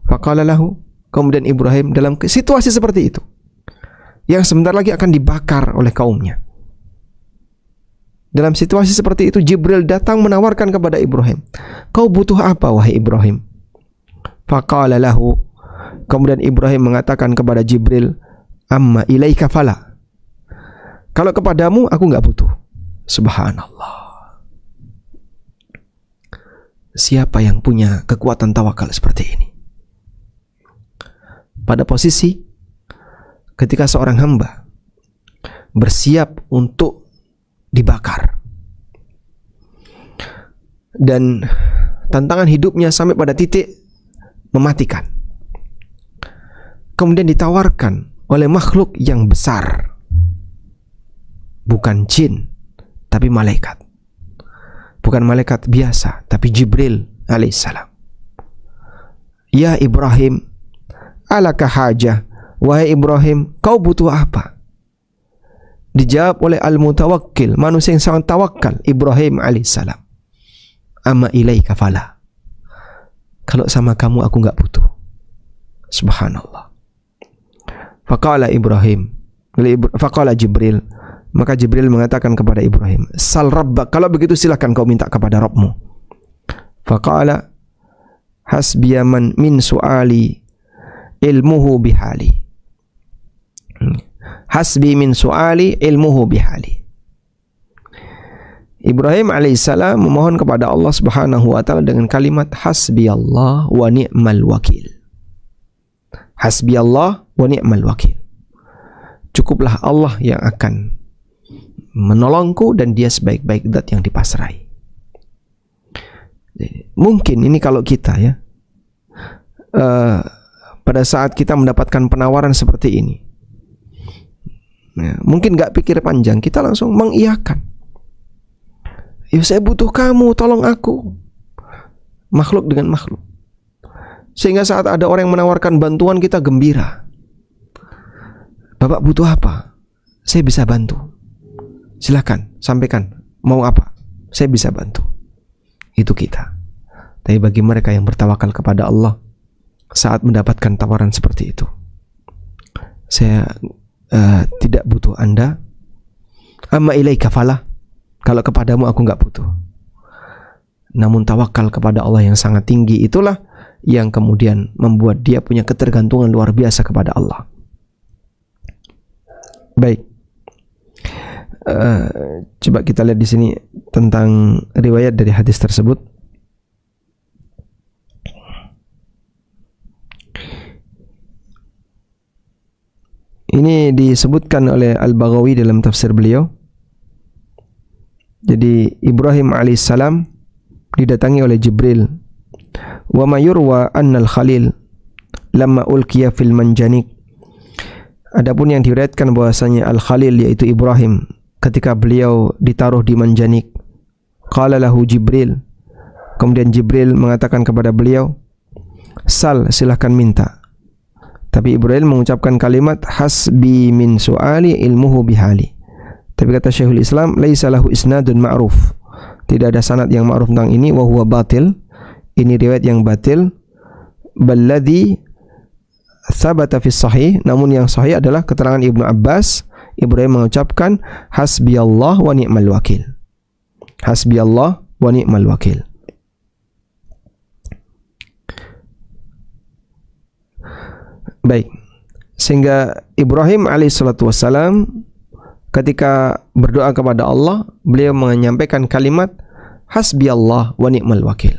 Faqala lahu, kemudian Ibrahim dalam situasi seperti itu, yang sebentar lagi akan dibakar oleh kaumnya. Dalam situasi seperti itu Jibril datang menawarkan kepada Ibrahim, kau butuh apa wahai Ibrahim? Faqala lahu, kemudian Ibrahim mengatakan kepada Jibril, amma ilaika fala. Kalau kepadamu aku enggak butuh. Subhanallah. Siapa yang punya kekuatan tawakal seperti ini? Pada posisi ketika seorang hamba bersiap untuk dibakar dan tantangan hidupnya sampai pada titik mematikan, kemudian ditawarkan oleh makhluk yang besar, bukan jin tapi malaikat, bukan malaikat biasa tapi Jibril alaihissalam. Ya Ibrahim, alaka hajah. Wahai Ibrahim, kau butuh apa? Dijawab oleh al-mutawakkil, manusia yang sangat tawakal, Ibrahim alaihissalam. Amma ilaika fala. Kalau sama kamu aku enggak butuh. Subhanallah. Faqala Ibrahim, faqala Jibril, maka Jibril mengatakan kepada Ibrahim, sal rabbak, kalau begitu silakan kau minta kepada Rabbmu. Faqala hasbiyaman min su'ali ilmuhu bihali. Hasbi min su'ali ilmuhu bihali. Ibrahim alaihissalam memohon kepada Allah subhanahu wa ta'ala dengan kalimat hasbiyallah wa ni'mal wakil. Hasbiyallah wa ni'mal wakil. Cukuplah Allah yang akan menolongku dan dia sebaik-baik zat yang dipasrai. Mungkin ini kalau kita ya, pada saat kita mendapatkan penawaran seperti ini, ya, mungkin gak pikir panjang, kita langsung mengiyakan. Ya saya butuh kamu, tolong aku. Makhluk dengan makhluk. sehingga saat ada orang yang menawarkan bantuan kita gembira. Bapak butuh apa? Saya bisa bantu. Silakan, sampaikan mau apa, saya bisa bantu. Itu kita. Tapi bagi mereka yang bertawakal kepada Allah, saat mendapatkan tawaran seperti itu, saya tidak butuh Anda. Amma ilaika falah, kalau kepadamu aku nggak butuh. Namun tawakal kepada Allah yang sangat tinggi itulah yang kemudian membuat dia punya ketergantungan luar biasa kepada Allah. Baik, coba kita lihat di sini tentang riwayat dari hadis tersebut. Ini disebutkan oleh Al-Baghawi dalam tafsir beliau. Jadi Ibrahim alaihissalam didatangi oleh Jibril. Wa ma yurwa annal Khalil lamma ulqiya fil manjanik. Adapun yang diriwayatkan bahwasanya Al-Khalil yaitu Ibrahim ketika beliau ditaruh di manjanik, qala lahu Jibril, kemudian Jibril mengatakan kepada beliau, sal, silahkan minta. Tapi Ibrahim mengucapkan kalimat hasbi min su'ali ilmuhu bihali. Tapi kata Syekhul Islam, laisa lahu isnadun ma'ruf, tidak ada sanad yang ma'ruf tentang ini, wa huwa batil, ini riwayat yang batil. Balladhi thabata fi sahih, namun yang sahih adalah keterangan Ibnu Abbas. Ibrahim mengucapkan hasbiyallah wa ni'mal wakil. Hasbiyallah wa ni'mal wakil. Baik, sehingga Ibrahim alaihissalatu wassalam ketika berdoa kepada Allah, beliau menyampaikan kalimat hasbiyallah wa ni'mal wakil.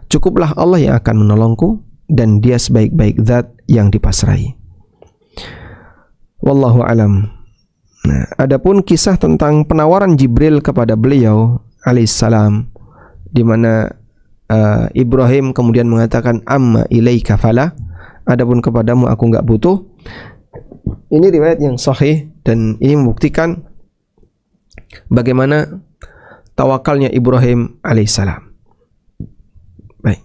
Cukuplah Allah yang akan menolongku dan dia sebaik-baik zat yang dipasrai. Wallahu alam. Nah, adapun kisah tentang penawaran Jibril kepada beliau alaihissalam, di mana Ibrahim kemudian mengatakan amma ilaika fala, adapun kepadamu aku enggak butuh. Ini riwayat yang sahih dan ini membuktikan bagaimana tawakalnya Ibrahim alaihissalam. Baik.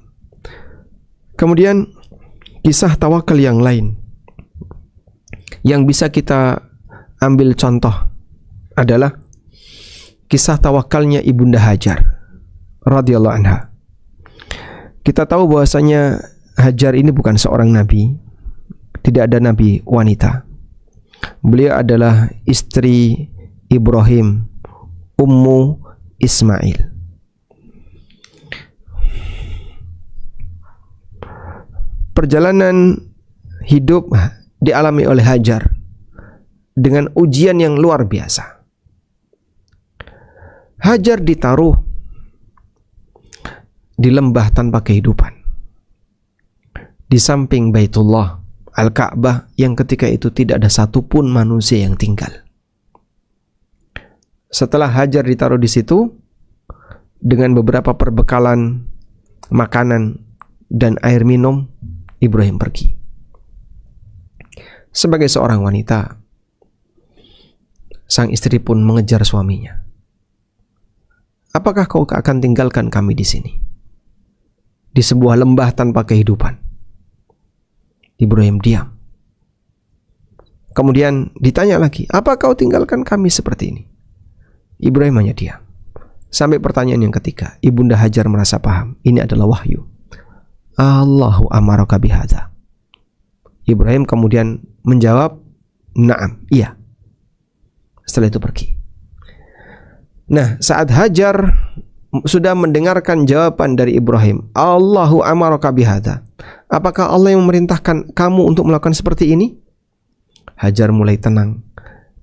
Kemudian kisah tawakal yang lain yang bisa kita ambil contoh adalah kisah tawakalnya Ibunda Hajar radhiyallahu anha. Kita tahu bahwasanya Hajar ini bukan seorang nabi, tidak ada nabi wanita. Beliau adalah istri Ibrahim, Ummu Ismail. Perjalanan hidup dialami oleh Hajar dengan ujian yang luar biasa. Hajar ditaruh di lembah tanpa kehidupan, di samping Baitullah Al-Ka'bah yang ketika itu tidak ada satupun manusia yang tinggal. Setelah Hajar ditaruh di situ dengan beberapa perbekalan makanan dan air minum, Ibrahim pergi. Sebagai seorang wanita, sang istri pun mengejar suaminya. Apakah kau akan tinggalkan kami di sini, di sebuah lembah tanpa kehidupan? Ibrahim diam. Kemudian ditanya lagi, apa kau tinggalkan kami seperti ini? Ibrahim hanya diam. Sampai pertanyaan yang ketiga, Ibunda Hajar merasa paham, ini adalah wahyu. Allahu amaraka bihadza. Ibrahim kemudian menjawab, na'am, iya. Setelah itu pergi. Nah, saat Hajar sudah mendengarkan jawaban dari Ibrahim, Allahu amaraka bihadza, apakah Allah yang memerintahkan kamu untuk melakukan seperti ini? Hajar mulai tenang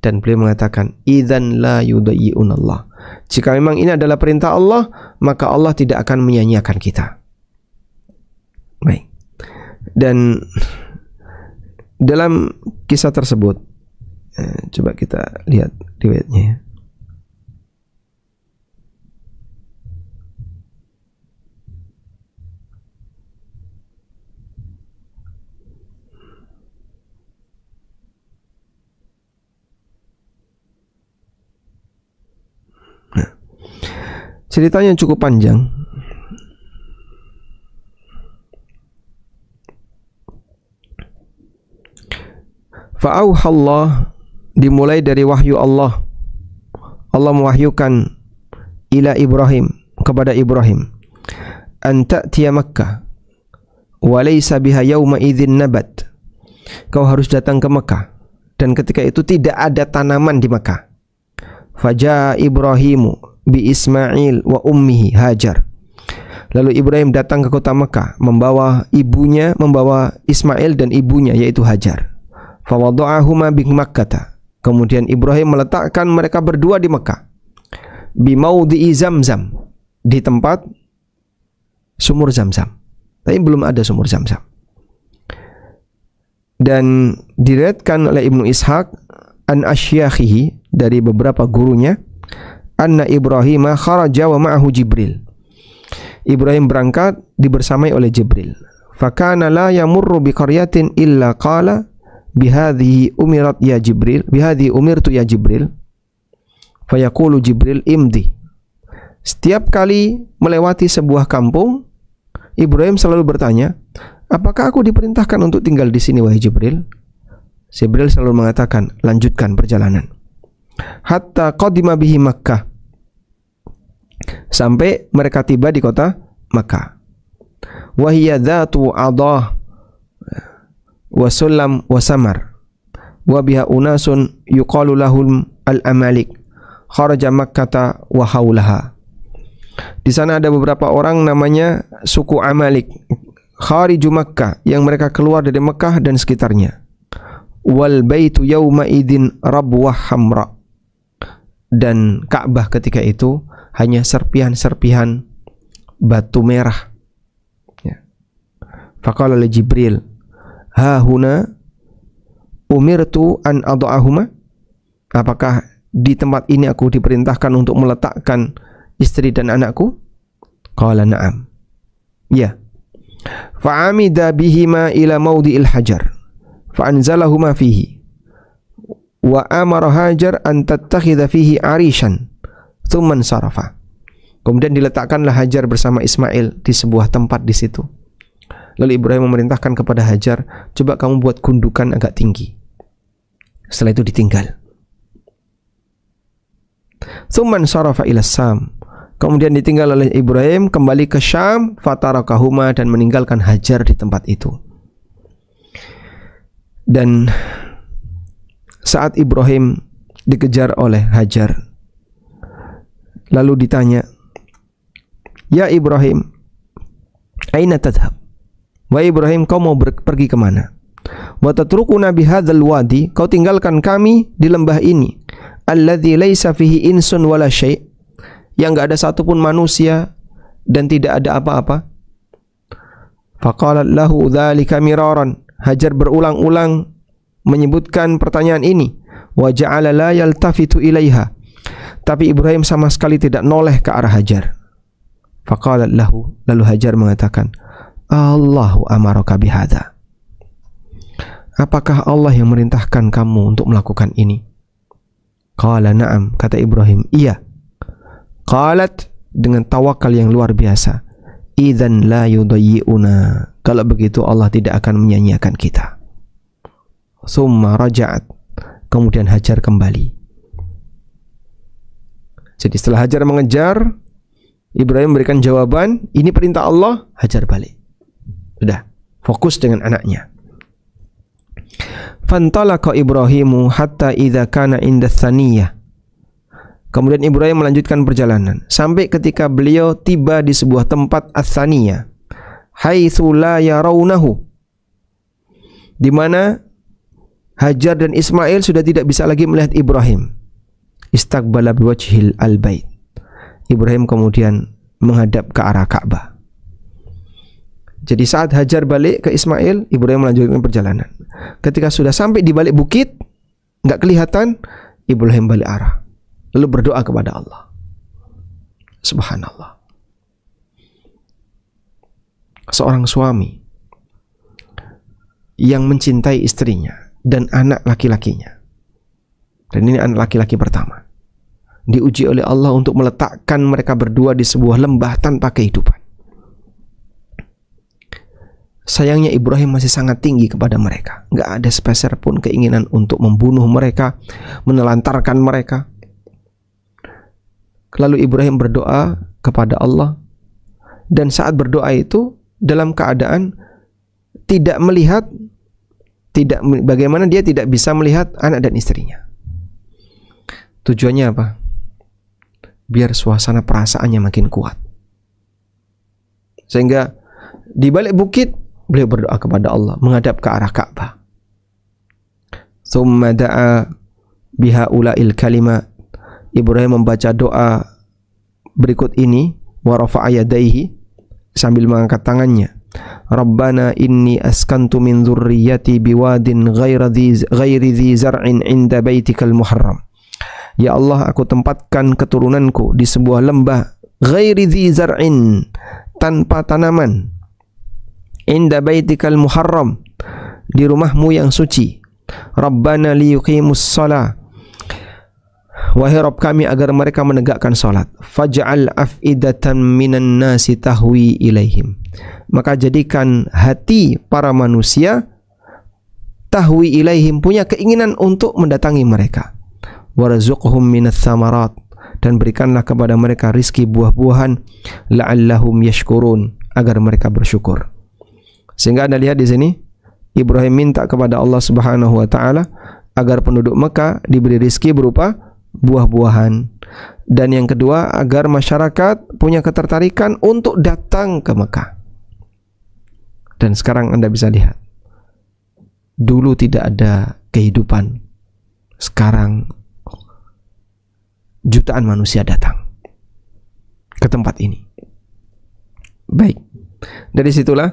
dan beliau mengatakan, idzan la yudayyi'unallah. Jika memang ini adalah perintah Allah, maka Allah tidak akan menyia-nyiakan kita. Baik. Dan dalam kisah tersebut, coba kita lihat riwayatnya ya. Nah, ceritanya cukup panjang. Fa'auhallah, dimulai dari wahyu Allah. Allah mewahyukan ila Ibrahim, kepada Ibrahim, an ta'tiya Makkah wa laysa biha yawma idzin nabat. Kau harus datang ke Mekah dan ketika itu tidak ada tanaman di Mekah. Faja Ibrahimu bi Ismail wa ummihi Hajar. Lalu Ibrahim datang ke kota Mekah membawa ibunya, membawa Ismail dan ibunya yaitu Hajar. Fa wada'ahuma bi Makkah. Kemudian Ibrahim meletakkan mereka berdua di Mekah. Bi maudhi'i Zamzam, di tempat sumur Zamzam. Tapi belum ada sumur Zamzam. Dan diriwayatkan oleh Ibnu Ishaq an asyakhihi, dari beberapa gurunya, anna Ibrahim kharaja wa ma'ahu Jibril. Ibrahim berangkat dibersamai oleh Jibril. Fakana la yamurru bi qaryatin illa qala bihadhihi umirat ya Jibril, bihadhihi umirtu ya Jibril. Fayaqulu Jibril imdi. Setiap kali melewati sebuah kampung, Ibrahim selalu bertanya, apakah aku diperintahkan untuk tinggal di sini wahai Jibril? Jibril selalu mengatakan, lanjutkan perjalanan. Hatta qadima bihi Makkah, sampai mereka tiba di kota Makkah. Wa hiya dzatu adah wa sulam wa samar wa biha unasun yuqalu lahum al-amalik kharaja Makkah wa haulaha. Di sana ada beberapa orang namanya suku Amalik, khariju Makkah, yang mereka keluar dari Mekah dan sekitarnya. Wal baitu yauma idin rabwah hamra. Dan Ka'bah ketika itu hanya serpihan-serpihan batu merah. Ya. Faqala li Jibril, ha huna umirtu an adha'ahuma. Apakah di tempat ini aku diperintahkan untuk meletakkan istri dan anakku? Qala na'am. Ya. Fa'amida bihima ila maudhi'il hajar fa'anzalahuma fihi wa amara Hajar an tattakhidha fihi arishan thumma sarafa. Kemudian diletakkanlah Hajar bersama Ismail di sebuah tempat di situ. Lalu Ibrahim memerintahkan kepada Hajar, coba kamu buat gundukan agak tinggi. Setelah itu ditinggal. Thumma sarafa ila Sam. Kemudian ditinggal oleh Ibrahim kembali ke Syam, fatarakahuma, dan meninggalkan Hajar di tempat itu. Dan saat Ibrahim dikejar oleh Hajar, lalu ditanya, ya Ibrahim, aina tadhhab? Wahai Ibrahim, kau mau pergi kemana? Wa tatrukuna bihadzal wadi, kau tinggalkan kami di lembah ini, alladzi laisa fihi insun wala syai', yang enggak ada satupun manusia dan tidak ada apa-apa. Faqalat lahu dzalika miraran. Hajar berulang-ulang menyebutkan pertanyaan ini. Wa ja'ala la yaltafitu ilaiha. Tapi Ibrahim sama sekali tidak noleh ke arah Hajar. Faqalat lahu, lalu Hajar mengatakan, Allahu amaraka bihadza. Apakah Allah yang merintahkan kamu untuk melakukan ini? Qala na'am, kata Ibrahim, iya. Qalat, dengan tawakal yang luar biasa, idzan la yudayyi'una. Kalau begitu Allah tidak akan menyia-nyiakan kita. Summa raja'at, kemudian Hajar kembali. Jadi setelah Hajar mengejar, Ibrahim memberikan jawaban, ini perintah Allah, Hajar balik. Sudah, fokus dengan anaknya. Fantalaqa Ibrahimu hatta idza kana inda tsaniyah. Kemudian Ibrahim melanjutkan perjalanan sampai ketika beliau tiba di sebuah tempat ats-tsaniyah, haitsu la yarawnahu, di mana Hajar dan Ismail sudah tidak bisa lagi melihat Ibrahim. Istaqbala biwajhil al-bait. Ibrahim kemudian menghadap ke arah Ka'bah. Jadi saat Hajar balik ke Ismail, Ibrahim melanjutkan perjalanan. Ketika sudah sampai di balik bukit, enggak kelihatan, Ibrahim balik arah. Lalu berdoa kepada Allah. Subhanallah. Seorang suami yang mencintai istrinya dan anak laki-lakinya. Dan ini anak laki-laki pertama. Diuji oleh Allah untuk meletakkan mereka berdua di sebuah lembah tanpa kehidupan. Sayangnya Ibrahim masih sangat tinggi kepada mereka. Nggak ada sepeser pun keinginan untuk membunuh mereka, menelantarkan mereka. Lalu Ibrahim berdoa kepada Allah, dan saat berdoa itu dalam keadaan tidak melihat, bagaimana dia tidak bisa melihat anak dan istrinya. Tujuannya apa? Biar suasana perasaannya makin kuat. Sehingga di balik bukit beliau berdoa kepada Allah menghadap ke arah Ka'bah. Tsumma da'a bihaula'il kalimat. Ibrahim membaca doa berikut ini, wa rafa'a yadayhi, sambil mengangkat tangannya. Rabbana inni askantu min dzurriyyati biwadin ghairi dzi zar'in 'inda baitikal muharram. Ya Allah, aku tempatkan keturunanku di sebuah lembah ghairi dzi zar'in, tanpa tanaman, inda baitikal muharram, di rumahmu yang suci. Rabbana liyuqimus shalah, wahai Rabb kami agar mereka menegakkan salat. Faj'al af'idatan minan nasi tahwi ilaihim, maka jadikan hati para manusia tahwi ilaihim, punya keinginan untuk mendatangi mereka. Warzuqhum minas tsamarat, dan berikanlah kepada mereka rizki buah-buahan, la'allahum yashkurun, agar mereka bersyukur. Sehingga Anda lihat di sini Ibrahim minta kepada Allah Subhanahu wa taala agar penduduk Mekah diberi rizki berupa buah-buahan, dan yang kedua agar masyarakat punya ketertarikan untuk datang ke Mekah. Dan sekarang Anda bisa lihat, dulu tidak ada kehidupan, sekarang jutaan manusia datang ke tempat ini. Baik, dari situlah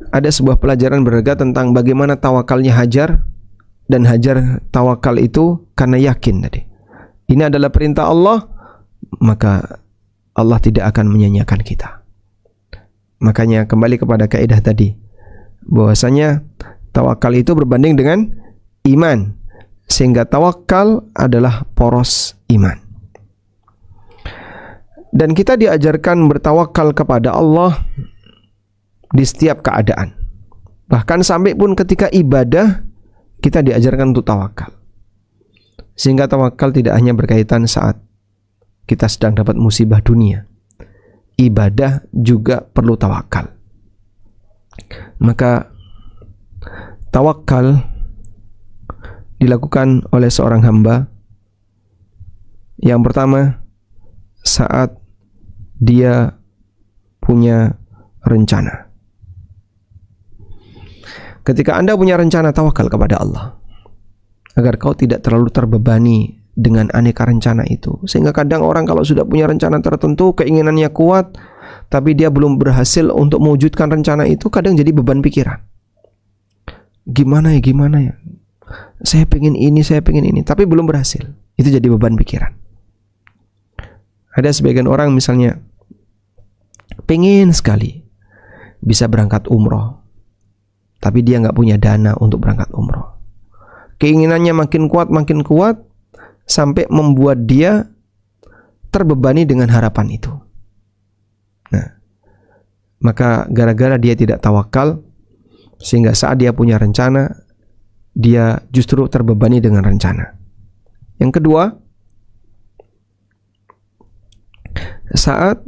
ada sebuah pelajaran berharga tentang bagaimana tawakalnya Hajar, dan Hajar tawakal itu karena yakin tadi. Ini adalah perintah Allah, maka Allah tidak akan menyanyiakan kita. Makanya kembali kepada kaidah tadi, bahwasanya tawakal itu berbanding dengan iman, sehingga tawakal adalah poros iman. Dan kita diajarkan bertawakal kepada Allah di setiap keadaan. Bahkan sampai pun ketika ibadah kita diajarkan untuk tawakal. Sehingga tawakal tidak hanya berkaitan saat kita sedang dapat musibah dunia. Ibadah juga perlu tawakal. Maka tawakal dilakukan oleh seorang hamba yang pertama saat dia punya rencana. Ketika Anda punya rencana, tawakal kepada Allah agar kau tidak terlalu terbebani dengan aneka rencana itu. Sehingga kadang orang kalau sudah punya rencana tertentu, keinginannya kuat, tapi dia belum berhasil untuk mewujudkan rencana itu, kadang jadi beban pikiran. Gimana ya? Saya pengen ini, tapi belum berhasil. Itu jadi beban pikiran. Ada sebagian orang misalnya pengen sekali bisa berangkat umroh, tapi dia nggak punya dana untuk berangkat umroh. Keinginannya makin kuat, sampai membuat dia terbebani dengan harapan itu. Nah, maka gara-gara dia tidak tawakal, sehingga saat dia punya rencana, dia justru terbebani dengan rencana. Yang kedua, saat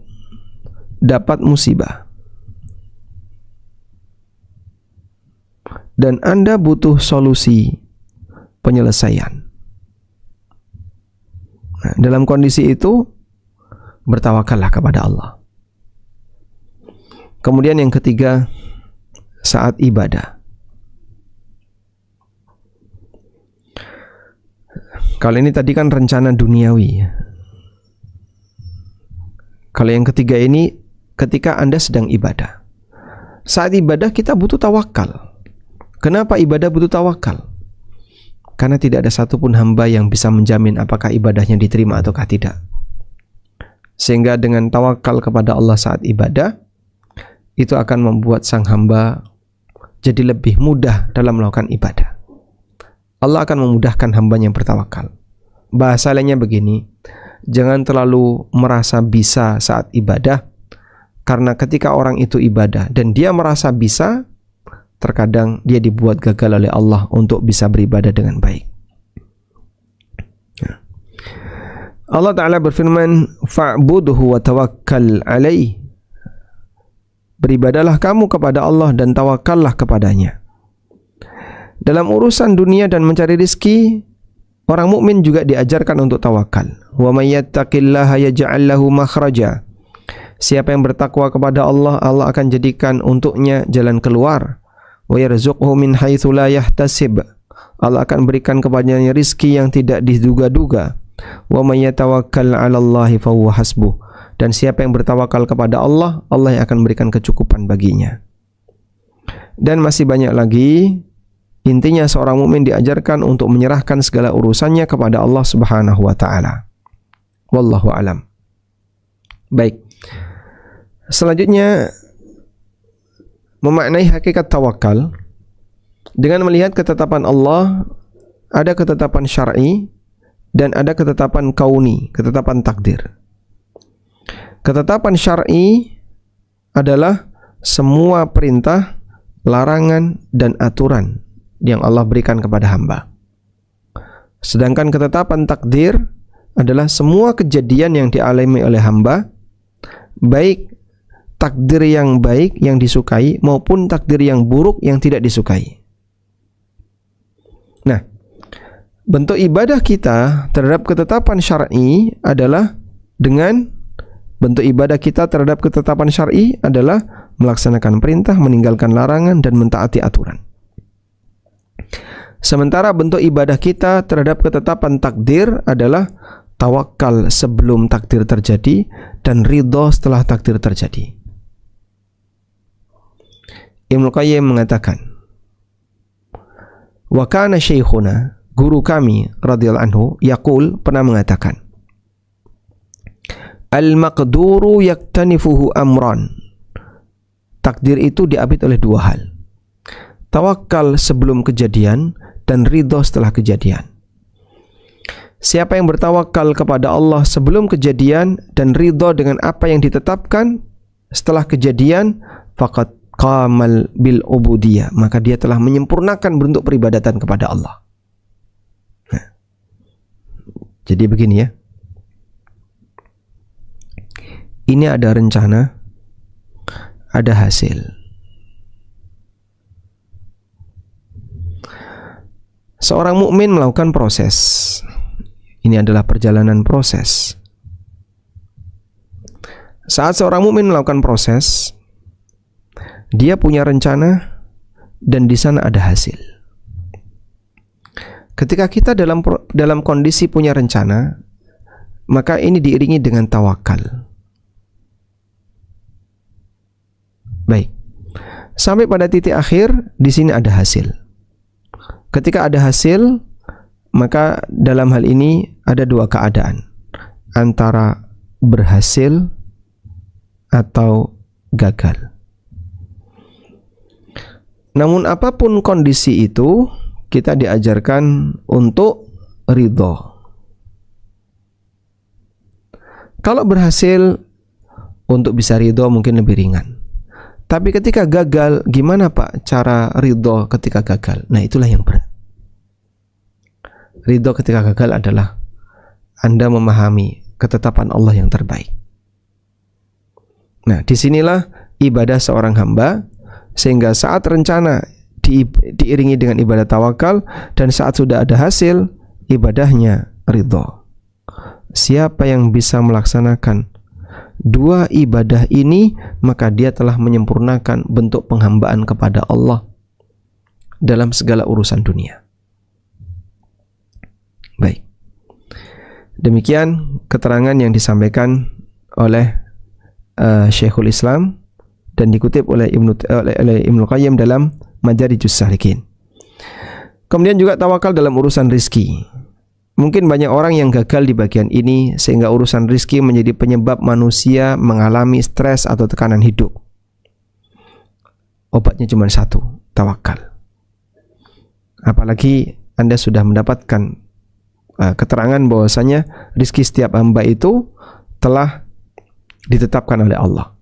dapat musibah dan Anda butuh solusi penyelesaian. Nah, dalam kondisi itu bertawakallah kepada Allah. Kemudian yang ketiga, saat ibadah. Kalau ini tadi kan rencana duniawi. Kalau yang ketiga ini ketika Anda sedang ibadah. Saat ibadah kita butuh tawakal. Kenapa ibadah butuh tawakal? Karena tidak ada satupun hamba yang bisa menjamin apakah ibadahnya diterima ataukah tidak. Sehingga dengan tawakal kepada Allah saat ibadah, itu akan membuat sang hamba jadi lebih mudah dalam melakukan ibadah. Allah akan memudahkan hambanya yang bertawakal. Bahasa lainnya begini, jangan terlalu merasa bisa saat ibadah, Karena ketika orang itu ibadah dan dia merasa bisa, terkadang dia dibuat gagal oleh Allah untuk bisa beribadah dengan baik. Allah Ta'ala berfirman, fa'budhu wa tawakkal alaih. Beribadahlah kamu kepada Allah dan tawakallah kepadanya. Dalam urusan dunia dan mencari rizki, orang mukmin juga diajarkan untuk tawakal. Wa may yattaqillaha yaj'al lahu makhraja. Siapa yang bertakwa kepada Allah, Allah akan jadikan untuknya jalan keluar. Wa yarzuqhu min haitsu la yahtasib. Allah akan berikan kepadanya rizki yang tidak diduga-duga. Wa may yatawakkal 'alallahi fahuwa hasbuh. Dan siapa yang bertawakal kepada Allah, Allah yang akan berikan kecukupan baginya. Dan masih banyak lagi. Intinya seorang mukmin diajarkan untuk menyerahkan segala urusannya kepada Allah Subhanahu wa taala. Wallahu alam. Baik. Selanjutnya, memaknai hakikat tawakal dengan melihat ketetapan Allah. Ada ketetapan syar'i dan ada ketetapan kauni, ketetapan takdir. Ketetapan syar'i adalah semua perintah, larangan, dan aturan yang Allah berikan kepada hamba. Sedangkan ketetapan takdir adalah semua kejadian yang dialami oleh hamba, baik takdir yang baik yang disukai maupun takdir yang buruk yang tidak disukai. Nah, bentuk ibadah kita terhadap ketetapan syar'i adalah melaksanakan perintah, meninggalkan larangan, dan mentaati aturan. Sementara bentuk ibadah kita terhadap ketetapan takdir adalah tawakal sebelum takdir terjadi dan ridho setelah takdir terjadi. Ibnu Qayyim mengatakan, wa kana syekhuna, guru kami radhiyallahu anhu, yaqul, pernah mengatakan, al-maqduru yaktanifuhu amran. Takdir itu diapit oleh dua hal. Tawakal sebelum kejadian dan ridho setelah kejadian. Siapa yang bertawakal kepada Allah sebelum kejadian dan ridho dengan apa yang ditetapkan setelah kejadian, faqad qamal bil ubudiyah, maka dia telah menyempurnakan bentuk peribadatan kepada Allah. Nah, jadi begini ya. Ini ada rencana, ada hasil. Seorang mukmin melakukan proses. Ini adalah perjalanan proses. Saat seorang mukmin melakukan proses, dia punya rencana dan di sana ada hasil. Ketika kita dalam kondisi punya rencana, maka ini diiringi dengan tawakal. Baik. Sampai pada titik akhir, di sini ada hasil. Ketika ada hasil, maka dalam hal ini ada dua keadaan, antara berhasil atau gagal. Namun apapun kondisi itu, kita diajarkan untuk ridho. Kalau berhasil, untuk bisa ridho mungkin lebih ringan. Tapi ketika gagal, gimana Pak cara ridho ketika gagal? Nah, itulah yang berat. Ridho ketika gagal adalah Anda memahami ketetapan Allah yang terbaik. Nah, disinilah ibadah seorang hamba, sehingga saat rencana diiringi dengan ibadah tawakal, dan saat sudah ada hasil, ibadahnya ridho. Siapa yang bisa melaksanakan dua ibadah ini, maka dia telah menyempurnakan bentuk penghambaan kepada Allah dalam segala urusan dunia. Baik. Demikian keterangan yang disampaikan oleh Syekhul Islam dan dikutip oleh Ibnu Qayyim dalam Madarijus Salikin. Kemudian juga tawakal dalam urusan rizki. Mungkin banyak orang yang gagal di bagian ini, sehingga urusan rizki menjadi penyebab manusia mengalami stres atau tekanan hidup. Obatnya cuma satu, tawakal. Apalagi Anda sudah mendapatkan keterangan bahwasanya rizki setiap hamba itu telah ditetapkan oleh Allah.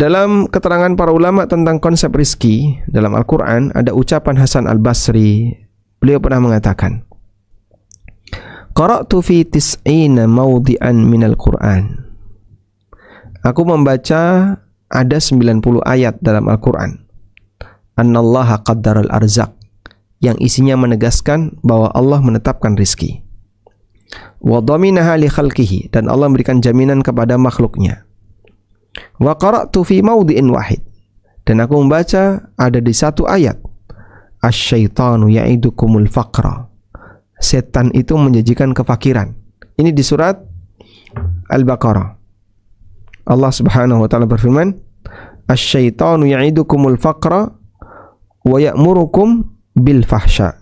Dalam keterangan para ulama tentang konsep rizki dalam Al-Quran, ada ucapan Hasan Al-Basri. Beliau pernah mengatakan, qara'tu fi tis'ina mawdi'an minal Qur'an. Aku membaca ada 90 ayat dalam Al-Quran. Annallaha qaddaral arzaq, yang isinya menegaskan bahwa Allah menetapkan rizki. Wa dhaminaha li khalqihi, dan Allah memberikan jaminan kepada makhluknya. Wa qara'tu fi mawdi'in wahid, dan aku membaca ada di satu ayat, asyaitanu ya'idukumul faqra, setan itu menjanjikan kefakiran. Ini di surat Al-Baqarah. Allah Subhanahu wa taala berfirman, asyaitanu ya'idukumul faqra wa ya'murukum bil fahsya.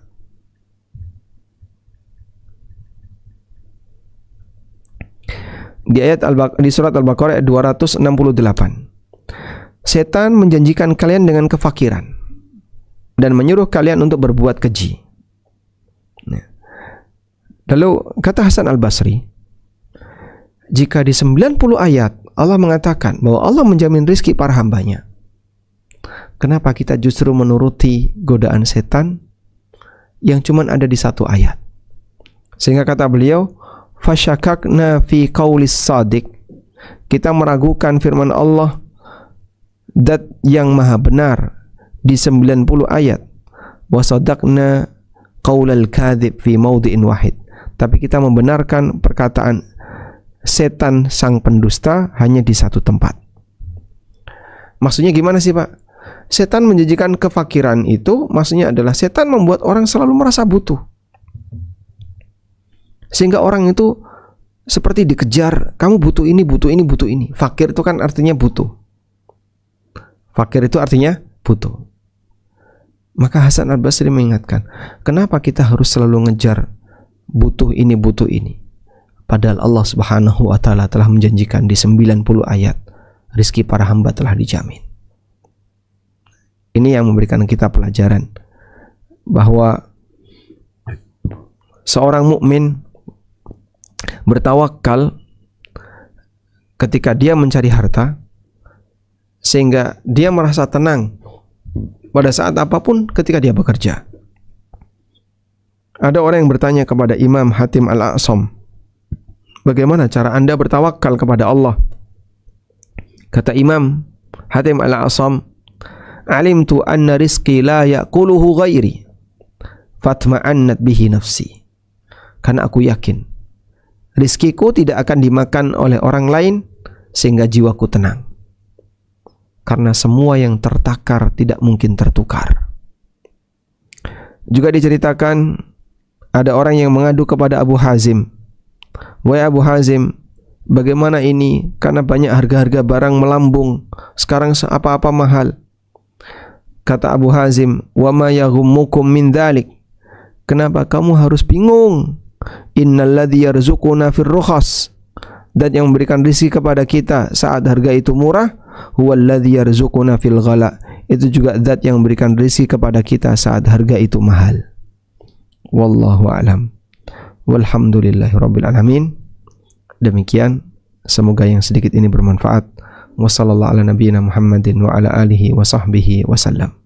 Di surat Al-Baqarah ayat 268. Setan menjanjikan kalian dengan kefakiran dan menyuruh kalian untuk berbuat keji. Lalu kata Hasan Al-Basri, jika di 90 ayat Allah mengatakan bahwa Allah menjamin rizki para hambanya, kenapa kita justru menuruti godaan setan yang cuma ada di satu ayat? Sehingga kata beliau, fasyakakna fi qaulis sadiq, kita meragukan firman Allah dat yang maha benar di 90 ayat, wa sadaqna qaulal kadzib fi mawdi'in wahid, tapi kita membenarkan perkataan setan sang pendusta hanya di satu tempat. Maksudnya gimana sih, Pak? Setan menjanjikan kefakiran itu maksudnya adalah setan membuat orang selalu merasa butuh, sehingga orang itu seperti dikejar, kamu butuh ini, butuh ini, butuh ini. Fakir itu kan artinya butuh. Fakir itu artinya butuh. Maka Hasan Al-Basri mengingatkan, kenapa kita harus selalu ngejar butuh ini, butuh ini? Padahal Allah Subhanahu wa taala telah menjanjikan di 90 ayat, rizki para hamba telah dijamin. Ini yang memberikan kita pelajaran bahwa seorang mukmin bertawakal ketika dia mencari harta, sehingga dia merasa tenang pada saat apapun ketika dia bekerja. Ada orang yang bertanya kepada Imam Hatim Al-A'sam, bagaimana cara Anda bertawakal kepada Allah? Kata Imam Hatim Al-A'sam, alimtu anna rizqi la ya'kuluhu ghairi fatma'annat bihi nafsi. Karena aku yakin rizkiku tidak akan dimakan oleh orang lain sehingga jiwaku tenang. Karena semua yang tertakar tidak mungkin tertukar. Juga diceritakan ada orang yang mengadu kepada Abu Hazim. Wahai Abu Hazim, bagaimana ini? Karena banyak harga-harga barang melambung. Sekarang apa-apa mahal. Kata Abu Hazim, wa ma yaghummukum min dzalik. Kenapa kamu harus bingung? Innalladzi yarzuquna fir rukhas, dan yang memberikan rezeki kepada kita saat harga itu murah, huwallazi yarzuquna fil ghala, itu juga zat yang memberikan rezeki kepada kita saat harga itu mahal. Wallahu a'lam. Walhamdulillahirabbil alamin. Demikian, semoga yang sedikit ini bermanfaat. Wassallallahu ala nabiyyina Muhammadin wa ala alihi wa sahbihi wasallam.